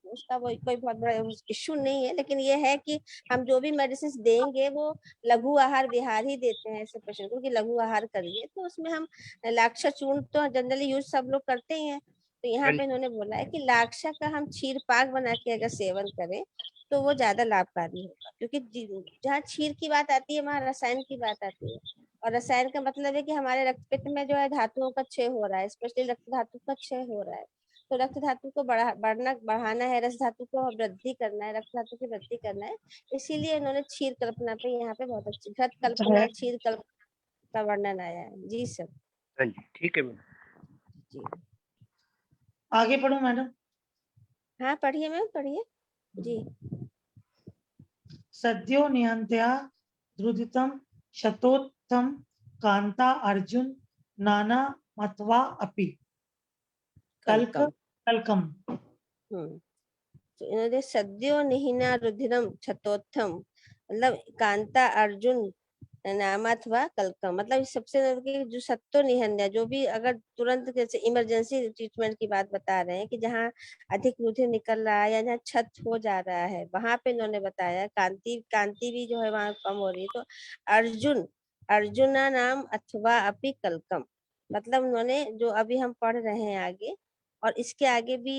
उसका कोई बहुत बड़ा इश्यू नहीं है, लेकिन ये है कि हम जो भी मेडिसिन देंगे वो लघु आहार विहार ही देते हैं ऐसे पेशेंट को कि लघु आहार करिए, तो उसमें हम लाक्षा चूर्ण तो जनरली यूज सब लोग करते ही हैं। तो यहाँ हाँ पे जी, इन्होंने बोला है कि लाक्षा का हम क्षीर पाक बना के अगर सेवन करें तो वो ज्यादा लाभकारी होगा, क्योंकि जहाँ क्षीर की बात आती है वहाँ रसायन की बात आती है, और रसायन का मतलब है कि हमारे रक्त पित्त में जो है धातुओं का क्षय हो रहा है, स्पेशली रक्त धातु का क्षय हो रहा है। तो रक्त धातु को बढ़ाना है, रस धातु को वृद्धि करना है, रक्त धातु की वृद्धि करना है। इसीलिए इन्होंने क्षीर कल्पना पे यहाँ पे बहुत अच्छी घृत कल्पना क्षीर कल्पना का वर्णन आया है। जी सर। हाँ जी, ठीक है मैम। जी आगे पढ़ो मैडम। हाँ, पढ़िए मैम पढ़िए जी। सद्यो नियंत्या द्रुदितम शतोत्तम कांता अर्जुन नाना मत्वा अपि कल्क कलकम। कल्कम। तो इन्होंने सद्यो निहिना रुधिरम क्षतोत्थम, मतलब कांता अर्जुन नामाथवा कलकम, मतलब इस सबसे जो सत्तो निहन है, जो भी अगर तुरंत जैसे इमरजेंसी ट्रीटमेंट की बात बता रहे हैं कि जहाँ अधिक रुधिर निकल रहा है या जहाँ क्षत हो जा रहा है वहां पे इन्होंने बताया कांति कांति भी जो है वहां कम हो रही है, तो अर्जुन अर्जुना नाम अथवा अपि कलकम, मतलब उन्होंने जो अभी हम पढ़ रहे हैं आगे, और इसके आगे भी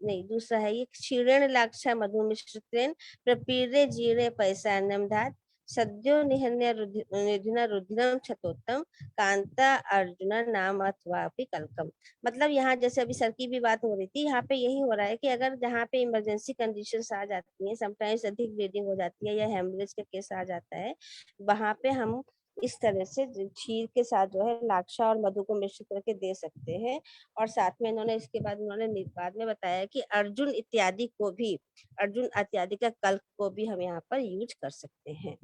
नहीं, दूसरा है ये क्षीरेण लाक्षा मधु मिश्रितेन प्रपीरे जीरे पैसा नमधात सद्यो निहन्य निधुना रुधिरम क्षतोत्तम कांता अर्जुना नाम अथवा कलकम। मतलब यहाँ जैसे अभी सर की भी बात हो रही थी, यहाँ पे यही हो रहा है कि अगर जहाँ पे इमरजेंसी कंडीशंस आ जाती हैं, समटाइम्स अधिक ब्लीडिंग हो जाती है या हेमरेज का केस आ जाता है, वहां पे हम इस तरह से क्षीर के साथ जो है लाक्षा और मधु को मिश्रित करके दे सकते हैं। और साथ में इन्होंने इसके बाद बाद में बताया कि अर्जुन इत्यादि को भी, अर्जुन इत्यादि का कल्प को भी हम यहाँ पर यूज कर सकते हैं।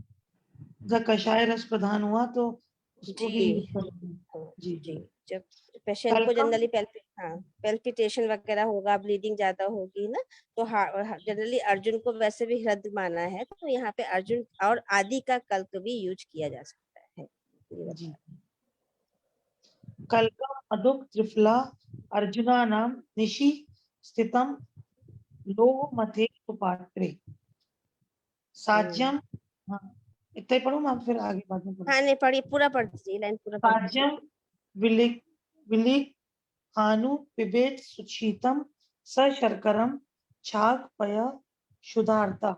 जब कषाय रस प्रदान हुआ तो उसको भी जी जी जी, जब पेशेंट को कल्कम। जनरली पेल्पिटेशन वगैरह होगा, ब्लीडिंग ज्यादा होगी ना, तो जनरली अर्जुन को वैसे भी हृदय माना है, तो यहाँ पे अर्जुन और आदि का कल्प भी यूज किया जा सकता है। जी कल्कम अदुक त्रिफला अर्जुना नाम निशि स्थितम लोह मथे सुपात्रे साज्यम। हाँ, इतना ही पढ़ूं मैं, फिर आगे बाद में पढ़ूं। हाँ नहीं पढ़िए, पूरा पढ़ दीजिए, लाइन पूरा पढ़ दीजिए। साज्यम विलिक विलिक हानु पिबेत सुशीतम सशर्करम छाग पय शुद्धार्ता।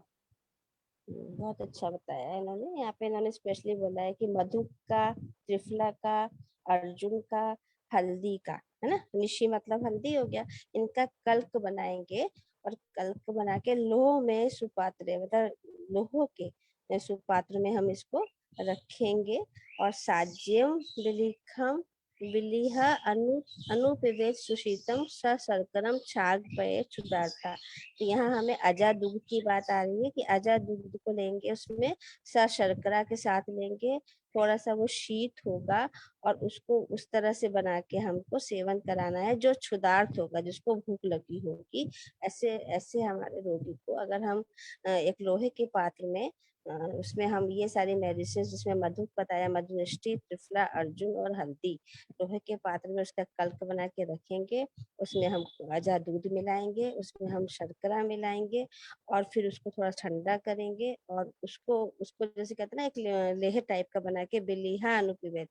बहुत अच्छा बताया इन्होंने। यहाँ पे इन्होंने स्पेशली बोला है कि मधु का, त्रिफला का, अर्जुन का, हल्दी का, है ना, निशी मतलब हल्दी हो गया, इनका कल्क बनाएंगे और कल्क बना के लोह में सुपात्र, मतलब लोहो के सुपात्र में हम इसको रखेंगे। और साज्यम विलिखम विलिह अनुपिबेत सुशीतम सशर्करम छाग पये क्षुधार्ता। तो यहाँ हमें अजा दुग्ध की बात आ रही है कि अजा दुग्ध को लेंगे, उसमें शर्करा के साथ लेंगे, थोड़ा सा वो शीत होगा और उसको उस तरह से बना के हमको सेवन कराना है जो क्षुधार्थ होगा, जिसको भूख लगी होगी। ऐसे ऐसे हमारे रोगी को अगर हम एक लोहे के पात्र में उसमें हम ये सारी मेडिसिन, जिसमें मधु बताया, मधुष्टि, त्रिफला, अर्जुन और हल्दी, लोहे के पात्र में उसका कल्क बना के रखेंगे। उसमें हम अजा दूध मिलाएंगे, उसमें हम शर्करा मिलाएंगे और फिर उसको थोड़ा ठंडा करेंगे और उसको उसको जैसे कहते हैं ना, एक लेह टाइप का बना के बिलिहा अनुपिबेत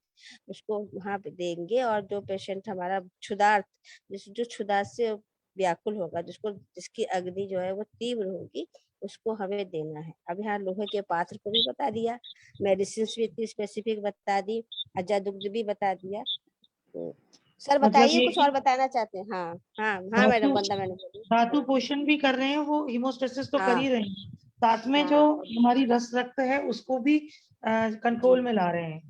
उसको वहां पे देंगे। और जो पेशेंट हमारा क्षुधार्थ, जो क्षुधा से व्याकुल होगा, जिसकी अग्नि जो है वो तीव्र होगी, उसको हमें देना है। अब यहाँ लोहे के पात्र को भी बता दिया, मेडिसिन भी इतनी स्पेसिफिक बता दी, अजा दुग्ध भी बता दिया। तो सर मतलब बताइए, ये कुछ कि और बताना चाहते हैं? हाँ हाँ हाँ मैडम, धातु वंदा मैडम बोलिए। धातु पोषण भी कर रहे हैं, वो हीमोस्टेसिस तो कर हाँ ही रहे हैं, साथ में जो हाँ हमारी रस रक्त है उसको भी कंट्रोल में ला रहे हैं,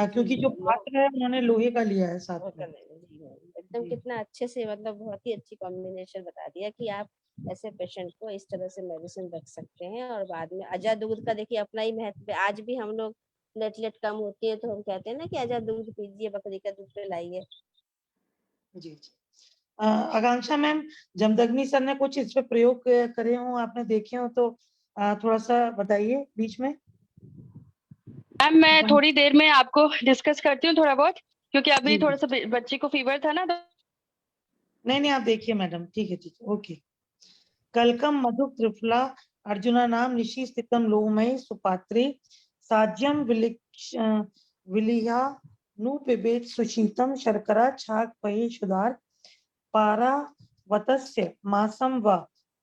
क्योंकि जो पात्र है उन्होंने लोहे का लिया है साथ में। एकदम जी। कितना अच्छे से, मतलब बहुत ही अच्छी कॉम्बिनेशन बता दिया कि आप ऐसे पेशेंट को इस तरह से मेडिसिन रख सकते हैं। और बाद में अजा दूध का देखिए अपना ही महत्व है। आज भी हम लोग प्लेटलेट कम होती है तो हम कहते हैं ना कि अजा दूध पीजिए, बकरी का दूध पिलाइए। जी जी। आकांक्षा मैम, जमदग्नि सर ने कुछ इस पे प्रयोग करे हो, आपने देखे हो तो थोड़ा सा बताइए बीच में। मैम मैं थोड़ी देर में आपको डिस्कस करती हूँ थोड़ा बहुत, क्योंकि अभी जी थोड़ा सा बच्ची को फीवर था ना, तो नहीं आप देखिए मैडम, ठीक है ओके। कलकम मधु त्रिफला अर्जुना नाम निशी स्थितम लोहमय सुपात्रे साज्यम विलिहा नु पिबेत सुशीतम शर्करा छाग पये शुदार पारावतस्य मासम व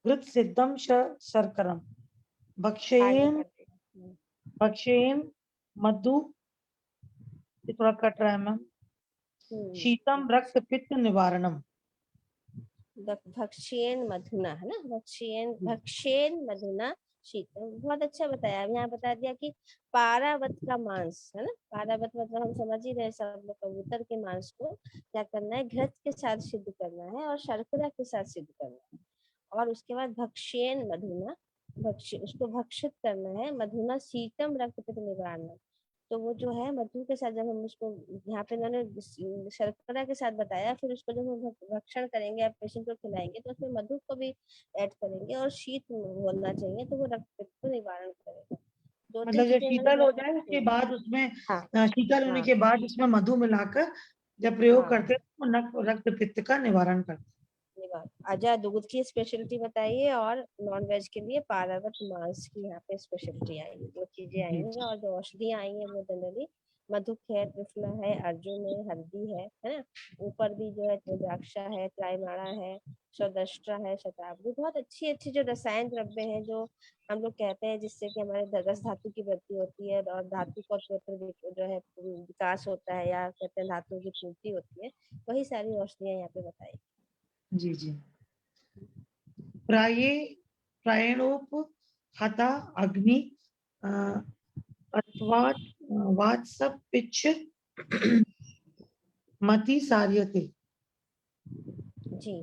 घृत सिद्धम शर्करम भक्षयेन भक्षयेन मधु। ये थोड़ा कट रहा है मैम। शीतम रक्त पित्त निवारणम। भक्षेन मधुना, है ना, भक्षेन मधुना शीतम। बहुत अच्छा बताया। अब यहाँ बता दिया कि पारावत का मांस, है ना, पारावत मतलब हम समझ ही रहे सब लोग, कबूतर के मांस को क्या करना है, घृत के साथ सिद्ध करना है और शर्करा के साथ सिद्ध करना है। और उसके बाद भक्षेन मधुना, उसको भक्षित करना है। मधुना शीतम रक्त पित्त निवारण। तो वो जो है मधु के साथ जब हम उसको, यहाँ पे इन्होंने शर्करा के साथ बताया, फिर उसको जब हम भक्षण करेंगे या पेशेंट को खिलाएंगे तो उसमें मधु को भी ऐड करेंगे और शीत होना चाहिए, तो वो रक्त पित्त को निवारण करेगा। दो तीन मतलब जब चीजें शीतल हो जाए उसके इन्होंने बाद उसमें हाँ शीतल होने हाँ के बाद उसमें मधु मिलाकर जब प्रयोग हाँ करते हैं तो रक्त पित्त का निवारण करते अजय दूध की स्पेशलिटी बताइए और नॉन वेज के लिए पारावत मांस की यहाँ पे स्पेशलिटी आएगी, दो चीजें हैं। जी आएंगी। और जो औषधियाँ आई हैं वो जनरली मधुक है, त्रिफला है, अर्जुन है, हल्दी है ना। ऊपर भी जो है रुद्राक्षा है, त्राईमाणा है, सौदष्ट्रा है, शताब्दी। बहुत अच्छी अच्छी जो रसायन द्रव्य हैं जो हम लोग कहते हैं जिससे कि हमारे रस धातु की वृद्धि होती है और धातु का जो है विकास होता है, या कहते हैं धातु की पूर्ति होती है, वही सारी औषधियाँ यहाँ पे बताई। जी जी। प्राये प्रायणोप हता अग्नि अथवा वात्सप पिच्छ मति सार्यते। जी,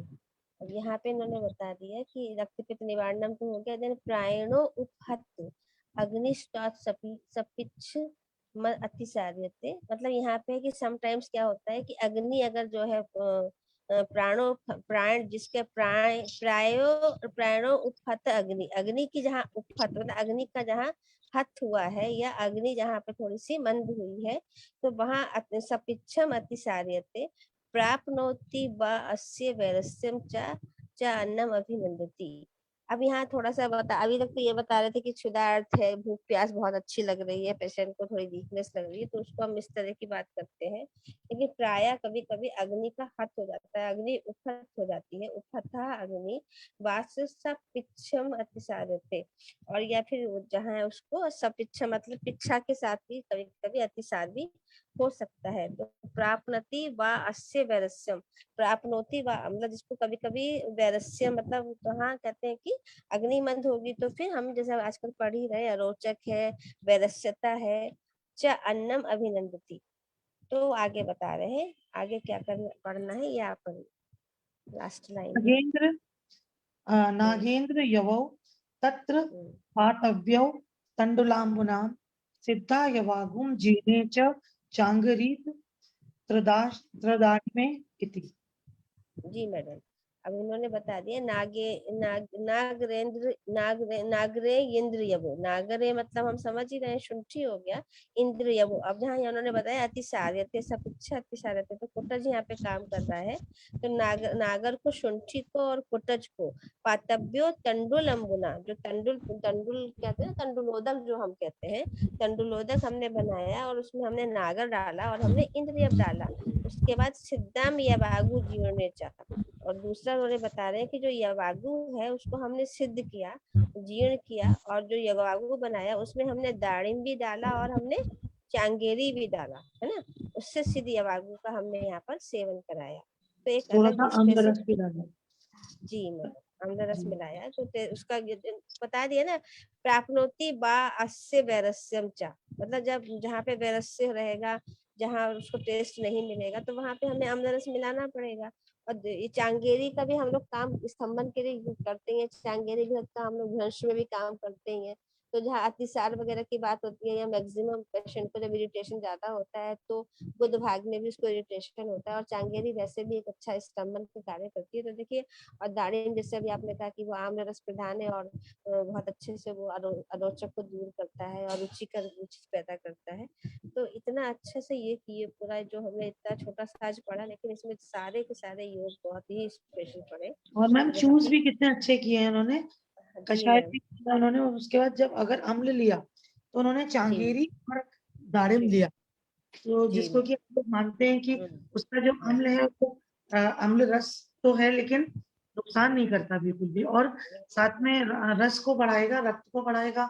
अब यहाँ पे इन्होंने बता दिया कि रक्त पित्त निवारणम तो हो गया, देन प्रायणो उपहत अग्निष्टात् सपिच्छ अतिसार्यते। मतलब यहाँ पे है कि समटाइम्स क्या होता है कि अग्नि अगर जो है प्राण जिसके प्राणो उपहत अग्नि, अग्नि की जहाँ उपहत मतलब अग्नि का जहाँ हत हुआ है या अग्नि जहाँ पे थोड़ी सी मंद हुई है, तो वहां सपिच्छम अतिसार्यते प्राप्नोति व अस्य वैरस्यम च अन्नम अभिनंदति। अब यहाँ थोड़ा सा अभी तक तो ये बता रहे थे कि क्षुधार्थ है, भूख प्यास बहुत अच्छी लग रही है, पेशेंट को थोड़ी वीकनेस लग रही है, तो उसको हम इस तरह की बात करते हैं। लेकिन प्राय कभी कभी अग्नि का हत हो जाता है, अग्नि उफत हो जाती है, उफता अग्नि वाससा पिच्छम अतिसारते, और या फिर जहाँ है उसको सपिच्छा मतलब पिच्छा के साथ भी कभी कभी अतिसार भी हो सकता है। तो प्राप्नति व अस्य वैरस्यम, प्राप्नोति व मतलब जिसको कभी कभी वैरस्य मतलब तो हाँ कहते हैं कि अग्निमंद होगी, तो फिर हम जैसे आजकल पढ़ ही रहे अरोचक है, वैरस्यता है, च अन्नम अभिनंदती। तो आगे बता रहे हैं आगे क्या करना पढ़ना है, ये आप लास्ट लाइन है। नागेंद्र नागेंद्र यवौ तत्र पातव्यौ तण्डुलाम्बुनां सिद्धा यवागुं जीर्णे च चांगरीत त्रदाश्मे इति। जी मैडम, अब इन्होंने बता दिया नागरे इंद्र यवो, नागरे मतलब हम समझ ही रहे हैं शुंठी हो गया, इंद्र यवो। अब जहाँ उन्होंने बताया अतिसार्यते सपिच्छा अतिसार्यते, तो कुटज यहाँ पे काम कर रहा है। तो नागर को, शुंठी को और कुटज को पातव्यो तंडुल अम्बुना, जो तंडुल कहते हैं, तंडुलोदक जो हम कहते हैं, तंडुलोदक हमने बनाया और उसमें हमने नागर डाला और हमने इंद्रियव डाला। उसके बाद सिद्धाम यवागु जीर्णेचा, और दूसरा उन्होंने बता रहे हैं कि जो यवागु है उसको हमने सिद्ध किया, जीर्ण किया, और जो यवागु बनाया उसमें हमने दाड़िम भी डाला और हमने चांगेरी भी डाला, है ना। उससे सिद्ध यवागु का हमने यहाँ पर सेवन कराया। तो एक थोड़ा अलग सा अमरस भी डालना। जी मैडम, अमरस मिलाया तो उसका बता दिया ना। प्राप्नोति बा अस्य वैरस्यम चा, मतलब जब जहाँ पे वैरस्य रहेगा, जहाँ उसको टेस्ट नहीं मिलेगा, तो वहां पे हमें अमरस मिलाना पड़ेगा। और ये चांगेरी का भी हम लोग काम स्तंभन के लिए यूज करते हैं, चांगेरी घृत का हम लोग भैंस में भी काम करते हैं। तो जहाँ अतिसार वगैरह की बात होती है, या मैक्सिमम पेशेंट को जब इरिटेशन ज्यादा होता है, तो बुध भाग में भी उसको इरिटेशन होता है, और चांगेरी वैसे भी एक अच्छा स्तंभन का कार्य करती है। तो देखिए, और दाड़िम जैसे अभी आपने कहा कि वो आम्ल रस प्रधान है, और बहुत अच्छे से वो अरोचक को दूर करता है और रुचि पैदा करता है। तो इतना अच्छे से ये किए पूरा, जो हमने इतना छोटा सा आज पढ़ा, लेकिन इसमें सारे के सारे योग बहुत ही स्पेशल पढ़े। और मैम चूज भी कितने अच्छे किए हैं उन्होंने, कषाय मैम भी किया उन्होंने, और उसके बाद जब अगर अम्ल लिया तो उन्होंने जी चांगेरी और दाड़िम लिया, तो जी जिसको कि हम लोग मानते हैं कि मैम। उसका जो अम्ल है वो अम्ल रस तो है, लेकिन नुकसान नहीं करता बिल्कुल भी, और साथ में रस को बढ़ाएगा, रक्त को बढ़ाएगा,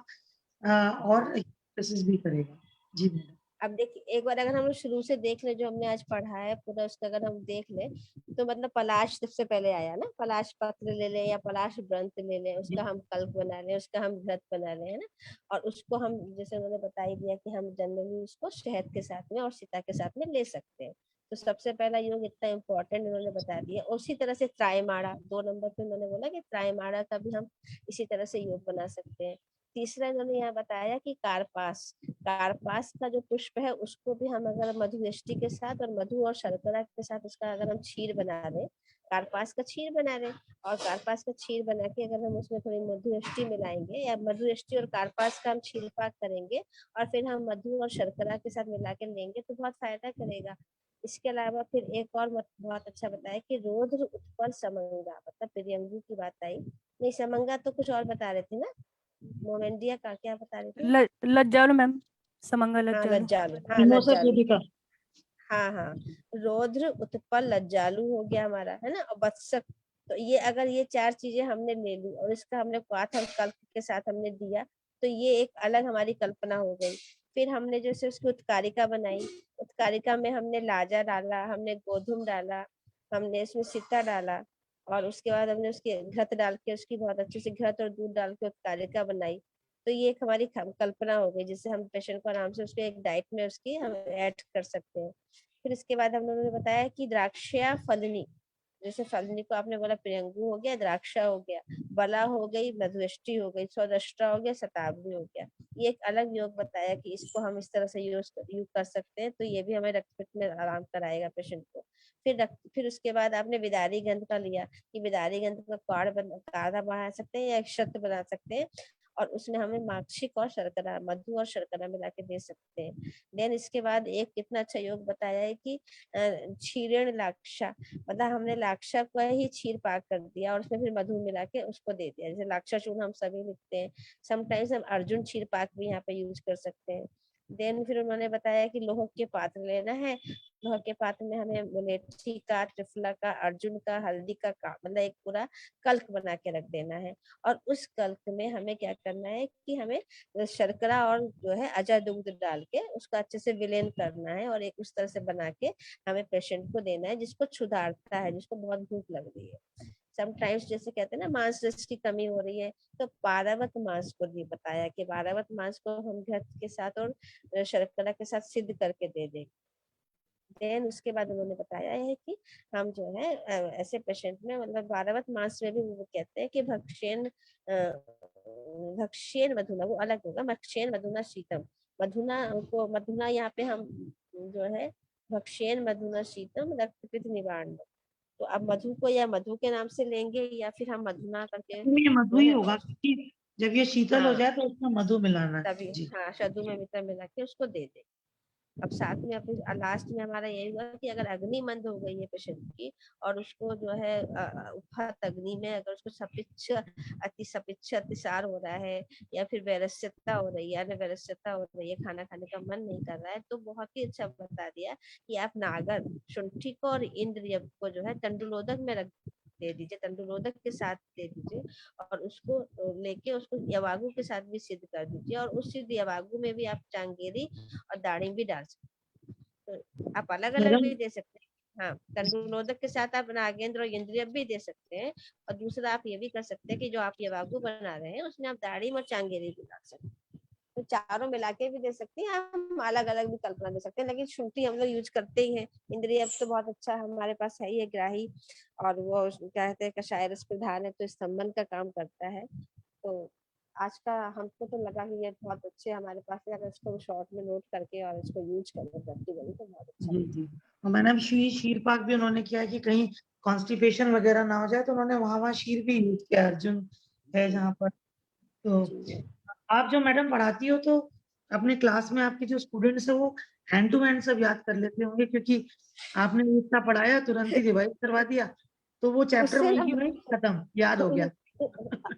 और एक्सरसाइज भी करेगा। जी मैडम। अब देखिए, एक बार अगर हम लोग शुरू से देख ले, जो हमने आज पढ़ा है पूरा, उसका अगर हम देख ले, तो मतलब पलाश सबसे पहले आया ना, पलाश पत्र ले लें या पलाश ग्रंथ ले लें, उसका हम कल्प बना लें, उसका हम घृत बना लें, है ना। और उसको हम जैसे उन्होंने बता ही दिया कि हम जनरली उसको शहद के साथ में और सीता के साथ में ले सकते हैं। तो सबसे पहला योग इतना इम्पोर्टेंट उन्होंने बता दिया। उसी तरह से त्रायमाड़ा 2 नंबर पे उन्होंने बोला कि त्रायमाड़ा का भी हम इसी तरह से योग बना सकते हैं। तीसरा इन्होंने यहाँ बताया कि कारपास, कारपास का जो पुष्प है उसको भी हम अगर मधुष्टि के साथ और मधु और शर्करा के साथ उसका अगर हम क्षीर बना दें, कारपास का क्षीर बना दें, और कारपास का क्षीर बना के अगर हम उसमें थोड़ी मधुष्टि मिलाएंगे, या मधुष्टि और कारपास का हम क्षीर पाक करेंगे, और फिर हम मधु और शर्करा के साथ मिला के लेंगे, तो बहुत फायदा करेगा। इसके अलावा फिर एक और बहुत अच्छा बताया कि रौद्र उत्पल समंगा, मतलब प्रियंगु की बात आई नहीं, समंगा तो कुछ और बता रहे थे ना, मोमेंडिया का क्या बता रहे थे? लज्जालु मैम, समंगल हाँ लज्जालु। लज्जालु, हाँ हिमोसा लज्जालु, दीपिका। हाँ हाँ, रौद्र उत्पल लज्जालु हो गया हमारा, है ना, और वत्सक। तो ये अगर ये 4 चीजें हमने ले ली और इसका हमने पाठ और कल्प के साथ हमने दिया, तो ये एक अलग हमारी कल्पना हो गई। फिर हमने जैसे उसकी उत्कारिका बनाई, उत्कारिका में हमने लाजा डाला, हमने गोधुम डाला, हमने इसमें सीता डाला, और उसके बाद हमने उसके घृत डाल के उसकी बहुत अच्छे से घृत और दूध डाल के उत्कारिका बनाई। तो ये एक हमारी कल्पना हो गई, जिससे हम पेशेंट को आराम से उसको एक डाइट में उसकी हम ऐड कर सकते हैं। फिर इसके बाद हम लोगों ने बताया कि द्राक्षा फलनी, जैसे फलनी को आपने बोला प्रियंगु हो गया, द्राक्षा हो गया, बला हो गई, मधुष्टि हो गई, सौदष्टा हो गया, शताब्दी हो गया। ये एक अलग योग बताया कि इसको हम इस तरह से यूज कर सकते हैं, तो ये भी हमें रक्तपित्त में आराम कराएगा पेशेंट को। फिर उसके बाद आपने विदारी गंध का लिया कि विदारी गंध का काढ़ा बना सकते हैं या एक शत बना सकते हैं, और उसमें हमें माक्षिक और शर्करा, मधु और शर्करा मिला के दे सकते हैं। देन इसके बाद एक कितना अच्छा योग बताया है कि क्षीरण लाक्षा, मतलब हमने लाक्षा को ही क्षीर पाक कर दिया और उसमें फिर मधु मिला के उसको दे दिया। जैसे लाक्षा चूर्ण हम सभी लिखते हैं, समटाइम्स हम अर्जुन क्षीर पाक भी यहाँ पे यूज कर सकते हैं। देन फिर उन्होंने बताया कि लोह के पात्र लेना है, लोह के पात्र में हमें मुलेठी का, त्रिफला का, अर्जुन का, हल्दी का मतलब एक पूरा कल्क बना के रख देना है। और उस कल्क में हमें क्या करना है कि हमें शर्करा और जो है अजय दूध डाल के उसको अच्छे से विलेन करना है और एक उस तरह से बना के हमें पेशेंट को देना है जिसको क्षुधार्ता है, जिसको बहुत भूख लग रही है। समटाइम्स जैसे कहते हैं ना मांस रस की कमी हो रही है, तो पारावत मांस को भी बताया कि पारावत मांस को हम घृत के साथ और शर्करा के साथ सिद्ध करके दे दें। देन उसके बाद उन्होंने बताया है कि हम जो है ऐसे पेशेंट में मतलब बारावत मांस में भी वो कहते हैं कि भक्षेन मधुना, वो अलग होगा, भक्षेन मधुना शीतम, मधुना यहाँ पे हम जो है भक्षेन मधुना शीतम रक्तपित्त निवारण। तो अब मधु को या मधु के नाम से लेंगे या फिर हम मधुना करके ये मधु जो ही है होगा, क्योंकि जब ये शीतल हो जाए तो उसमें मधु मिलाना है। तभी जी। हाँ शद्दू में मित्र मिला के उसको दे दे। अब साथ में अपने लास्ट में हमारा यही हुआ कि अगर अग्नि मंद हो गई है पेशेंट की और उसको जो है उपहत अग्नि में अगर उसको सपिच्छ अतिसार हो रहा है या फिर वैरस्यता हो रही है, वैरस्यता हो रही है, खाना खाने का मन नहीं कर रहा है, तो बहुत ही अच्छा बता दिया कि आप नागर, शुंठी को और इंद्रिय को जो है तंडुलोदक में रख दे दीजिए, तंडुलोदक के साथ दे दीजिए और उसको लेके उसको यवागु के साथ भी सिद्ध कर दीजिए और उस सिद्ध यवागु में भी आप चांगेरी और दाढ़ी भी डाल सकते हैं। तो आप अलग अलग भी दे सकते हैं। हाँ, तंडुलोदक के साथ आप नागेंद्र और इंद्रिय भी दे सकते हैं और दूसरा आप ये भी कर सकते हैं कि जो आप यवागु बना रहे हैं उसमें आप दाढ़ी और चांगेरी भी डाल सकते हैं। तो चारों मिला के भी दे सकते हैं, हम अलग अलग भी कल्पना दे सकते हैं, लेकिन शुंठी हम लोग यूज करते ही हैं। इंद्रिय तो बहुत अच्छा हमारे पास है ही है, ग्राही, और वो कहते हैं कषाय रस प्रधान है तो स्तंभन का काम करता है। तो आज का हमको तो लगा कि ये बहुत अच्छे हमारे पास है, अगर इसको शॉर्ट में नोट करके और इसको यूज करें प्रैक्टिकली तो बहुत अच्छा। जी जी। और मैंने शीर पाक भी उन्होंने किया कि कहीं कॉन्स्टिपेशन वगैरह ना हो जाए, तो उन्होंने वहां शीर भी यूज किया, अर्जुन है जहाँ पर। तो आप जो मैडम पढ़ाती हो तो अपने क्लास में आपके जो स्टूडेंट्स है वो हैंड टू हैंड सब याद कर लेते होंगे, क्योंकि आपने इतना पढ़ाया तुरंत ही रिवाइज करवा दिया, तो वो चैप्टर वहीं की वहीं खत्म, याद हो गया।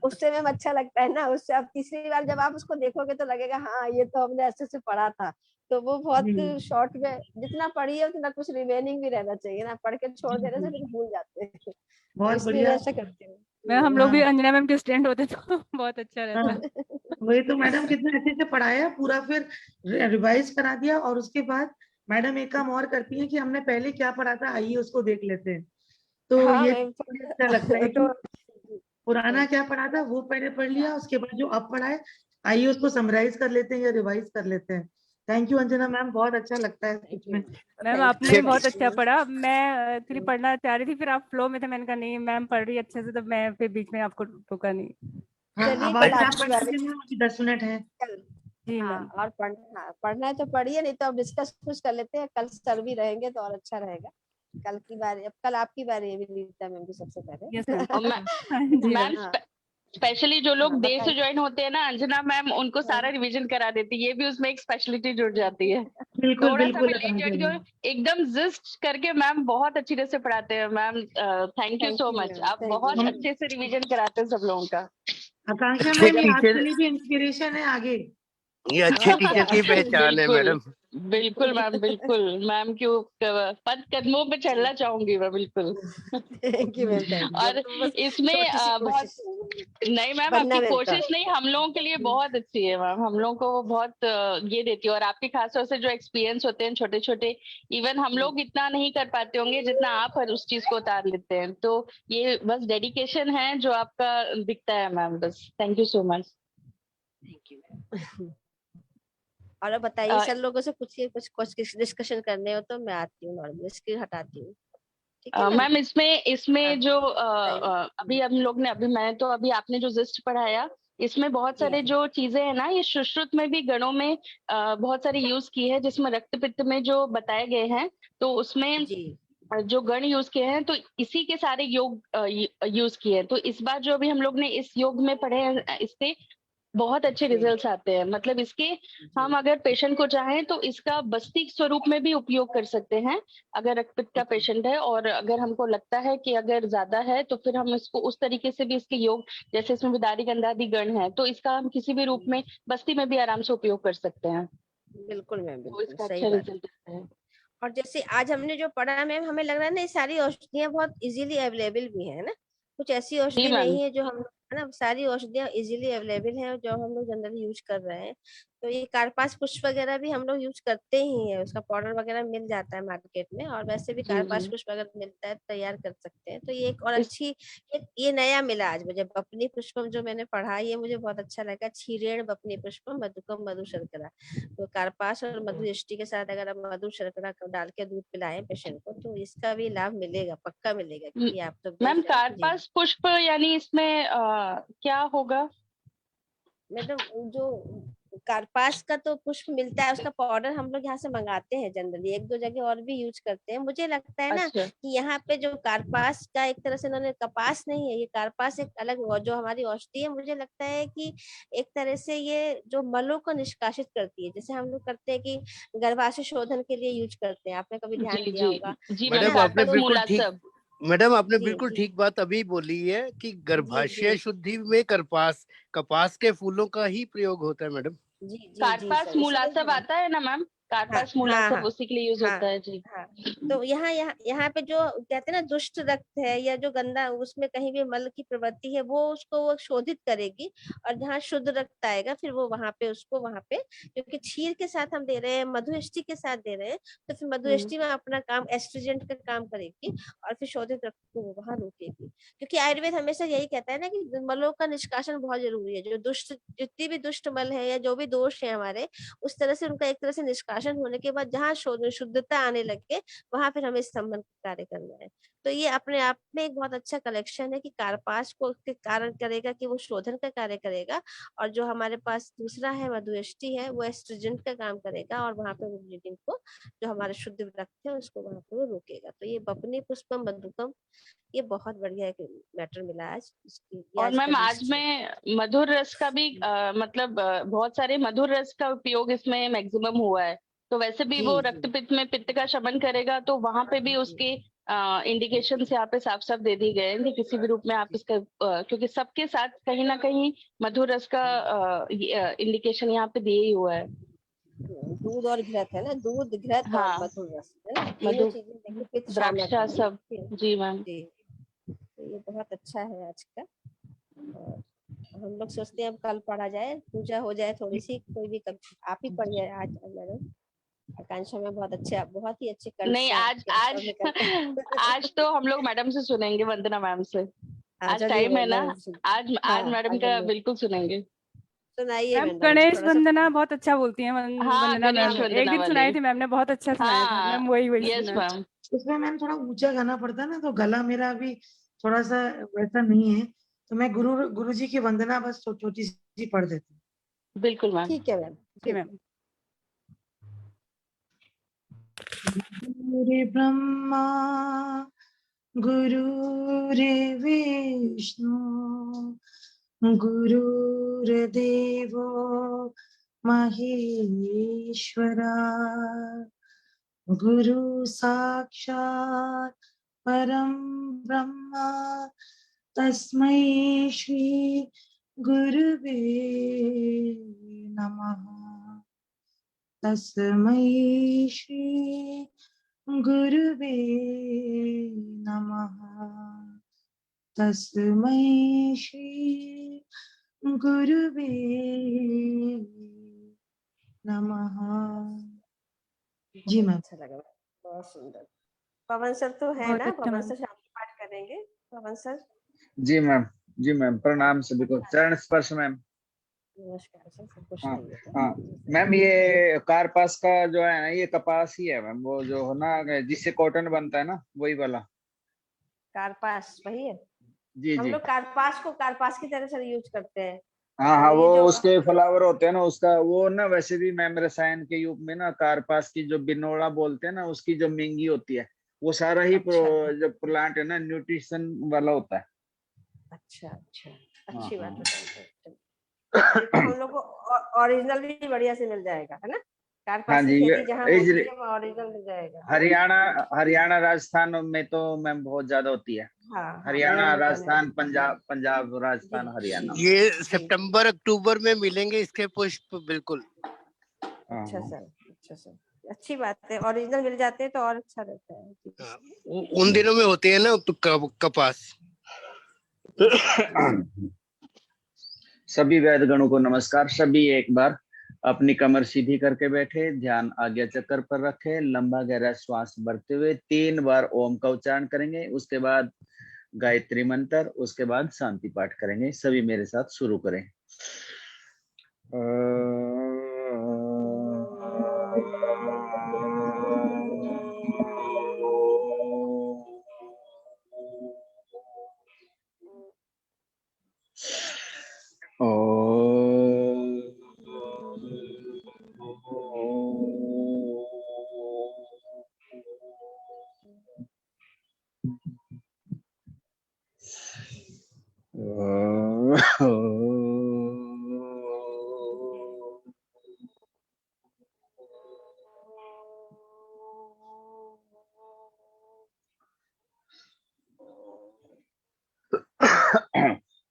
उससे मैम अच्छा लगता है ना, उससे आप तीसरी बार जब आप उसको देखोगे तो लगेगा हाँ ये तो हमने ऐसे से पढ़ा था। तो वो बहुत शॉर्ट में जितना पढ़ी है उतना कुछ रिमेनिंग भी रहना चाहिए ना, पढ़ के छोड़ देने से फिर भूल जाते हैं। तो इसलिए मैं ऐसा करती हूँ। मैम हम लोग भी अंजना मैम के स्टूडेंट होते तो बहुत अच्छा रहता। वही तो मैडम कितने अच्छे से पढ़ाया, पूरा फिर रिवाइज करा दिया, और उसके बाद मैडम एक काम और करती है कि हमने पहले क्या पढ़ा था आइए उसको देख लेते हैं। तो हाँ, ये अच्छा लगता है तो कि पुराना क्या पढ़ा था वो पहले पढ़ लिया, उसके बाद जो अब पढ़ा है आइए उसको समराइज कर लेते हैं या रिवाइज कर लेते हैं। थैंक यू अंजना मैम, बहुत अच्छा लगता है इसमें। मैम आपने भी बहुत अच्छा पढ़ा, मैं एक्चुअली पढ़ना चाह रही थी, फिर आप फ्लो में थे, मैंने कहा नहीं मैम पढ़ रही अच्छे से, तो मैं फिर बीच में आपको टोका नहीं। हाँ, अब आप पढ़ लीजिए, अभी 10 मिनट है। जी हाँ, मैम। और पढ़ना है तो पढ़िए, नहीं तो अब डिस्कस कुछ कर लेते हैं, कल सर भी रहेंगे तो और अच्छा रहेगा। कल की बारी, अब कल आपकी बारी है विनीता मैम की सबसे पहले। मैम स्पेशली जो लोग देर से बताइए। ज्वाइन होते हैं ना अंजना मैम, उनको सारा रिवीजन करा देती है, ये भी उसमें एक स्पेशलिटी जुड़ जाती है। बिल्कुल थोड़ा सा बिल्कुल भी लेट ज्वाइन करो, एकदम जिस्ट करके मैम बहुत अच्छी तरह से पढ़ाते हैं ma'am. Thank you so much, आप बहुत अच्छे से रिवीजन कराते हैं सब लोगों का। आकांक्षा मैम आपके लिए भी इंस्पिरेशन है आगे। ये अच्छे टीचर की पहचान है मैडम। बिल्कुल मैम, बिल्कुल मैम क्यों पद कदमों पे चलना चाहूंगी मैं, बिल्कुल। Thank you ma'am. और इसमें बहुत नहीं मैम, आपकी कोशिश नहीं हम लोगों के लिए बहुत अच्छी है मैम, हम लोगों को बहुत ये देती है, और आपके खासतौर से जो एक्सपीरियंस होते हैं छोटे छोटे, इवन हम लोग इतना नहीं कर पाते होंगे जितना आप हर उस चीज को उतार लेते हैं, तो ये बस डेडिकेशन है जो आपका दिखता है मैम, बस thank you so much. Thank you. और बताइए सर लोगों से पूछिए, कुछ डिस्कशन करने हो तो मैं आती हूँ, नॉर्मल स्क्रीन हटाती हूँ। मैम इसमें जो अभी हम लोग ने मैं तो अभी आपने जो जिस्ट पढ़ाया, इसमें बहुत सारे जो चीजें हैं ना, ये सुश्रुत में भी गणों में बहुत सारी यूज की है, जिसमें रक्त पित्त में जो बताए गए हैं, तो उसमें जो गण यूज किए हैं, तो इसी के सारे योग यूज किए हैं। तो इस बार जो अभी हम लोग ने इस योग में पढ़े हैं, इससे बहुत अच्छे रिजल्ट्स आते हैं। मतलब इसके हम अगर पेशेंट को चाहें तो इसका बस्ती स्वरूप में भी उपयोग कर सकते हैं अगर रक्तपित्त का पेशेंट है, और अगर हमको लगता है कि अगर ज्यादा है तो फिर हम इसको उस तरीके से भी इसके योग, जैसे इसमें विदारी गंधादि गण है, तो इसका हम किसी भी रूप में बस्ती में भी आराम से उपयोग कर सकते हैं। बिल्कुल मैम, तो बिल्कुल इसका सही अच्छा बात। रिजल्ट आता है। और जैसे आज हमने जो पढ़ा मैम, हमें लग रहा है ना ये सारी औषधियाँ बहुत इजीली अवेलेबल भी है ना, कुछ ऐसी जी औषधि मैम। नहीं है जो हम, है ना, सारी औषधियाँ इजीली अवेलेबल है जो हम लोग जनरली यूज कर रहे हैं। तो ये कार्पास पुष्प वगैरह भी हम लोग यूज करते ही हैं, उसका पाउडर वगैरह मिल जाता है मार्केट में, और वैसे भी जी कार्पास जी। पुष्प अगर मिलता है तैयार कर सकते हैं। तो ये एक और इस अच्छी, ये नया मिला आज मुझे, बपनी पुष्पम जो मैंने पढ़ा, ये मुझे बहुत अच्छा लगा। क्षीरेण बपनी पुष्पम मधुकम मधु शर्करा, तो कार्पास और मधु एष्टी के साथ अगर आप मधु शर्करा को डाल के दूध पिलाएं पेशेंट को, तो इसका भी लाभ मिलेगा, पक्का मिलेगा, क्योंकि आप तो देख मैम रहे हैं जी। कार्पास पुष्प यानी इसमें क्या होगा? मतलब जो कार्पास का तो पुष्प मिलता है, उसका पाउडर हम लोग यहाँ से मंगाते हैं जनरली, एक दो जगह और भी यूज करते हैं। मुझे लगता है ना अच्छा। कि यहाँ पे जो कार्पास का एक तरह से इन्होंने, कपास नहीं है ये, कार्पास एक अलग जो हमारी औषधि है, मुझे लगता है कि एक तरह से ये जो मलों को निष्कासित करती है, जैसे हम लोग करते हैं कि गर्भाशय शोधन के लिए यूज करते हैं, आपने कभी ध्यान जी दिया जी होगा, जी है मैम, ना। मैडम आपने कार्पास तो बिल्कुल ठीक, मूलासब। मैडम आपने जी बिल्कुल जी ठीक बात अभी बोली है कि जी गर्भाशय जी शुद्धि में कपास, कपास के फूलों का ही प्रयोग होता है मैडम। जी जी जी कार्पास सर, इसलिए मूलासब हाँ आता है ना मैम, हाँ कार्पास हाँ मूलासब हाँ उसी के लिए यूज हाँ होता है जी। हाँ। तो यहाँ यहाँ यहाँ पे जो कहते हैं ना दुष्ट रक्त है या जो गंदा, उसमें कहीं भी मल की प्रवृत्ति है, वो उसको वो शोधित करेगी, और जहाँ शुद्ध रक्त आएगा फिर वो वहां पे उसको, वहां पे क्योंकि क्षीर के साथ हम दे रहे हैं, मधुएष्टि के साथ दे रहे हैं, तो फिर मधुएष्टि में अपना काम एस्ट्रीजेंट का काम करेगी, और फिर शोधित रक्त को वो वहां रोकेगी। क्योंकि आयुर्वेद हमेशा यही कहता है ना कि मलों का निष्कासन बहुत जरूरी है, जो दुष्ट, जितनी भी दुष्ट मल है या जो भी दोष है हमारे, उस तरह से उनका एक तरह से निष्कासन होने के बाद जहाँ शुद्धता आने लगे, वहां फिर हमें स्तंभन का कार्य करना है। तो ये अपने आप में एक बहुत अच्छा कलेक्शन है कि कार्पास को के कारण करेगा कि वो शोधन का कार्य करेगा, और जो हमारे पास दूसरा है मधुएष्टि है, वो एस्ट्रीजेंट का काम करेगा, और वहां पे वो ब्लीडिंग को, जो हमारे शुद्ध रक्त है उसको वहां पे वो रोकेगा। तो ये बपनी पुष्पम मधुकम, ये बहुत बढ़िया एक मैटर मिला आज, इसकी ये और आज का मैम आज लिस्ट है। में मधुर रस का भी मतलब बहुत सारे मधुर रस का उपयोग इसमें मैक्सिमम हुआ है, तो वैसे भी जी वो जी रक्तपित्त में पित्त का शमन करेगा, तो वहां पे भी जी उसके इंडिकेशन यहाँ पे साफ साफ दे दी गए हैं कि किसी भी रूप में आप इसका क्योंकि सबके साथ कहीं ना कहीं मधुर रस का इंडिकेशन यहाँ पे दिए ही हुआ है। दूध और घृत है ना, दूध घृत और हाँ, मधुर रस है ना, तीनों मधु चीजें देखिए पित्त शामक द्राक्षा है सब। ना। जी मैम। जी, तो ये बहुत अच्छा है आज का। और हम लोग सोचते हैं अब कल पढ़ा जाए, पूजा हो जाए थोड़ी सी, कोई भी आप ही पढ़िए आज मैडम। आकांक्षा में बहुत अच्छे, बहुत ही अच्छे कंठ नहीं, से आज आपके आज शब्द करते हैं। आज तो हम लोग मैडम से सुनेंगे, वंदना मैम से। हाँ आज चलिए टाइम है ना, मैम, आज हाँ मैडम आज का हम बिल्कुल सुनेंगे। सुनाइए मैम मैडम, गणेश थोड़ा सा। वंदना बहुत अच्छा बोलती हैं, हाँ, वंदना गणेश मैम एक वंदना दिन वाली। सुनाई थी मैम ने, बहुत अच्छा सुनाया था हाँ, मैम, वही वही यस सुना। मैम। उसमें मैम थोड़ा ऊंचा गाना पड़ता है ना, तो गला मेरा अभी थोड़ा सा वैसा नहीं है, तो मैं गुरु जी की वंदना बस छोटी सी पढ़ देती हूँ। बिल्कुल मैम। ठीक है मैम, जी ठीक मैम। है। गुरु ब्रह्मा गुरुर्विष्णु गुरुर्देवो महेश्वरा गुरु साक्षात् परम ब्रह्मा तस्मै श्री गुरुवे नमः तस्मै श्री गुरुवे नमः तस्मै श्री गुरुवे नमः। जी बहुत मैम। अच्छा लगा, बहुत सुंदर। पवन सर तो है बहुत ना, अच्छा पवन मैम। सर शाम को पाठ करेंगे, पवन सर। जी मैम, जी मैम, प्रणाम सभी को, चरण स्पर्श मैम। नमस्कार सर, सबको हाँ सुनाइएगा। हाँ मैम, ये कार्पास का जो है ना, ये कपास ही है मैम, वो जो हो ना जिससे कॉटन बनता है ना, वही वाला। कार्पास वही है, जी हम जी। लोग कार्पास को कार्पास की तरह से यूज करते हैं। हाँ हाँ, और वो ये जो उसके फ्लावर होते हैं ना, उसका वो ना, वैसे भी मैम रसायन के युग में ना, कार्पास की जो बिनोड़ा बोलते हैं ना, उसकी जो मेंगी होती है, वो सारा ही अच्छा जो प्लांट है ना, न्यूट्रिशन वाला होता है। अच्छा अच्छा, हाँ अच्छी बात हाँ बताई। तो हम लोग को ओरिजिनल भी बढ़िया से मिल जाएगा, है ना। हाँ कार्पास जी, की खेती जहाँ ये होती है वहाँ ओरिजिनल मिल जाएगा। हरियाणा राजस्थान में तो मैम बहुत ज्यादा होती है। हाँ हाँ, हरियाणा, मेरा राजस्थान, पंजाब, राजस्थान, हरियाणा। ये सितंबर अक्टूबर में मिलेंगे इसके पुष्प, बिल्कुल। अच्छा सर, अच्छा सर, अच्छी बात है। ओरिजिनल मिल जाते हैं तो और अच्छा रहता है। उन दिनों में होते हैं ना कपास। सभी वैदगणों को नमस्कार। सभी एक बार अपनी कमर सीधी करके बैठे, ध्यान आज्ञा चक्र पर रखे, लंबा गहरा श्वास भरते हुए 3 बार ओम का उच्चारण करेंगे। उसके बाद गायत्री मंत्र, उसके बाद शांति पाठ करेंगे। सभी मेरे साथ शुरू करें।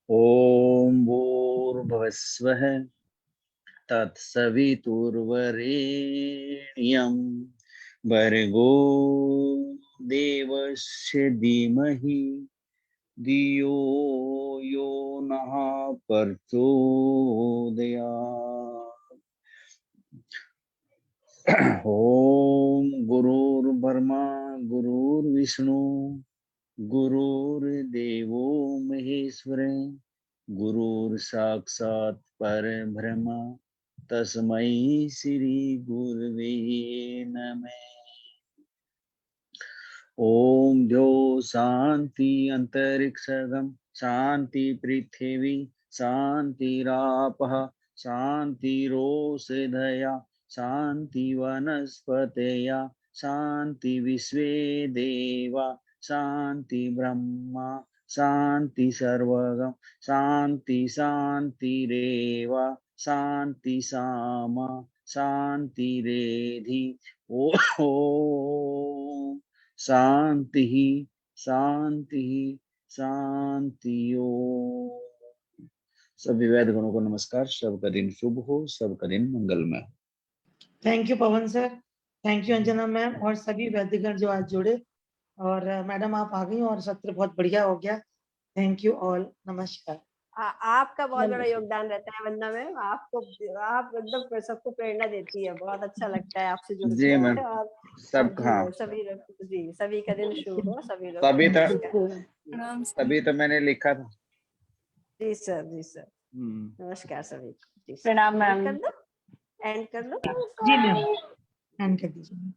ओम भूर्भुवस्वः तत्सवितुर्वरेण्यं भर्गो देवस्य धीमहि धियो यो नः प्रचोदयात्। ओम गुरुर्ब्रह्मा गुरुर्विष्णु गुरुर्देवो महेश्वर गुरुर्साक्षात् परब्रह्म तस्मै श्री गुरवे नमः। ओम द्यो शांति अंतरिक्षगम शांति पृथ्वी शांतिरापः शांतिरोषधया शांति वनस्पतयः शांति विश्वे देवा शांति ब्रह्मा शांति सर्वगम शांति शांतिरेव शांति सामा शांतिरेधि। ओम शांति शांति शांति। ओम। सभी वैद गणों को नमस्कार। सबका दिन शुभ हो, सबका दिन मंगलमय। Thank you Pawan sir, thank you Anjana ma'am और सभी वैद्यगण जो आज जुड़े। और मैडम आप आ गई और सत्र बहुत बढ़िया हो गया। थैंक यू ऑल, नमस्कार। आपका बहुत बड़ा योगदान रहता है वंदना मैम। आप एकदम सबको प्रेरणा देती है। बहुत अच्छा लगता है आपसे जुड़ जी के। मैम, सब हाँ सभी का दिन शुभ हो। सभी लोग तभी तो मैंने लिखा था। जी सर, जी सर, नमस्कार सभी को। प्रणाम मैम। एंड कर लो जी मैम, एंड कर दीजिए।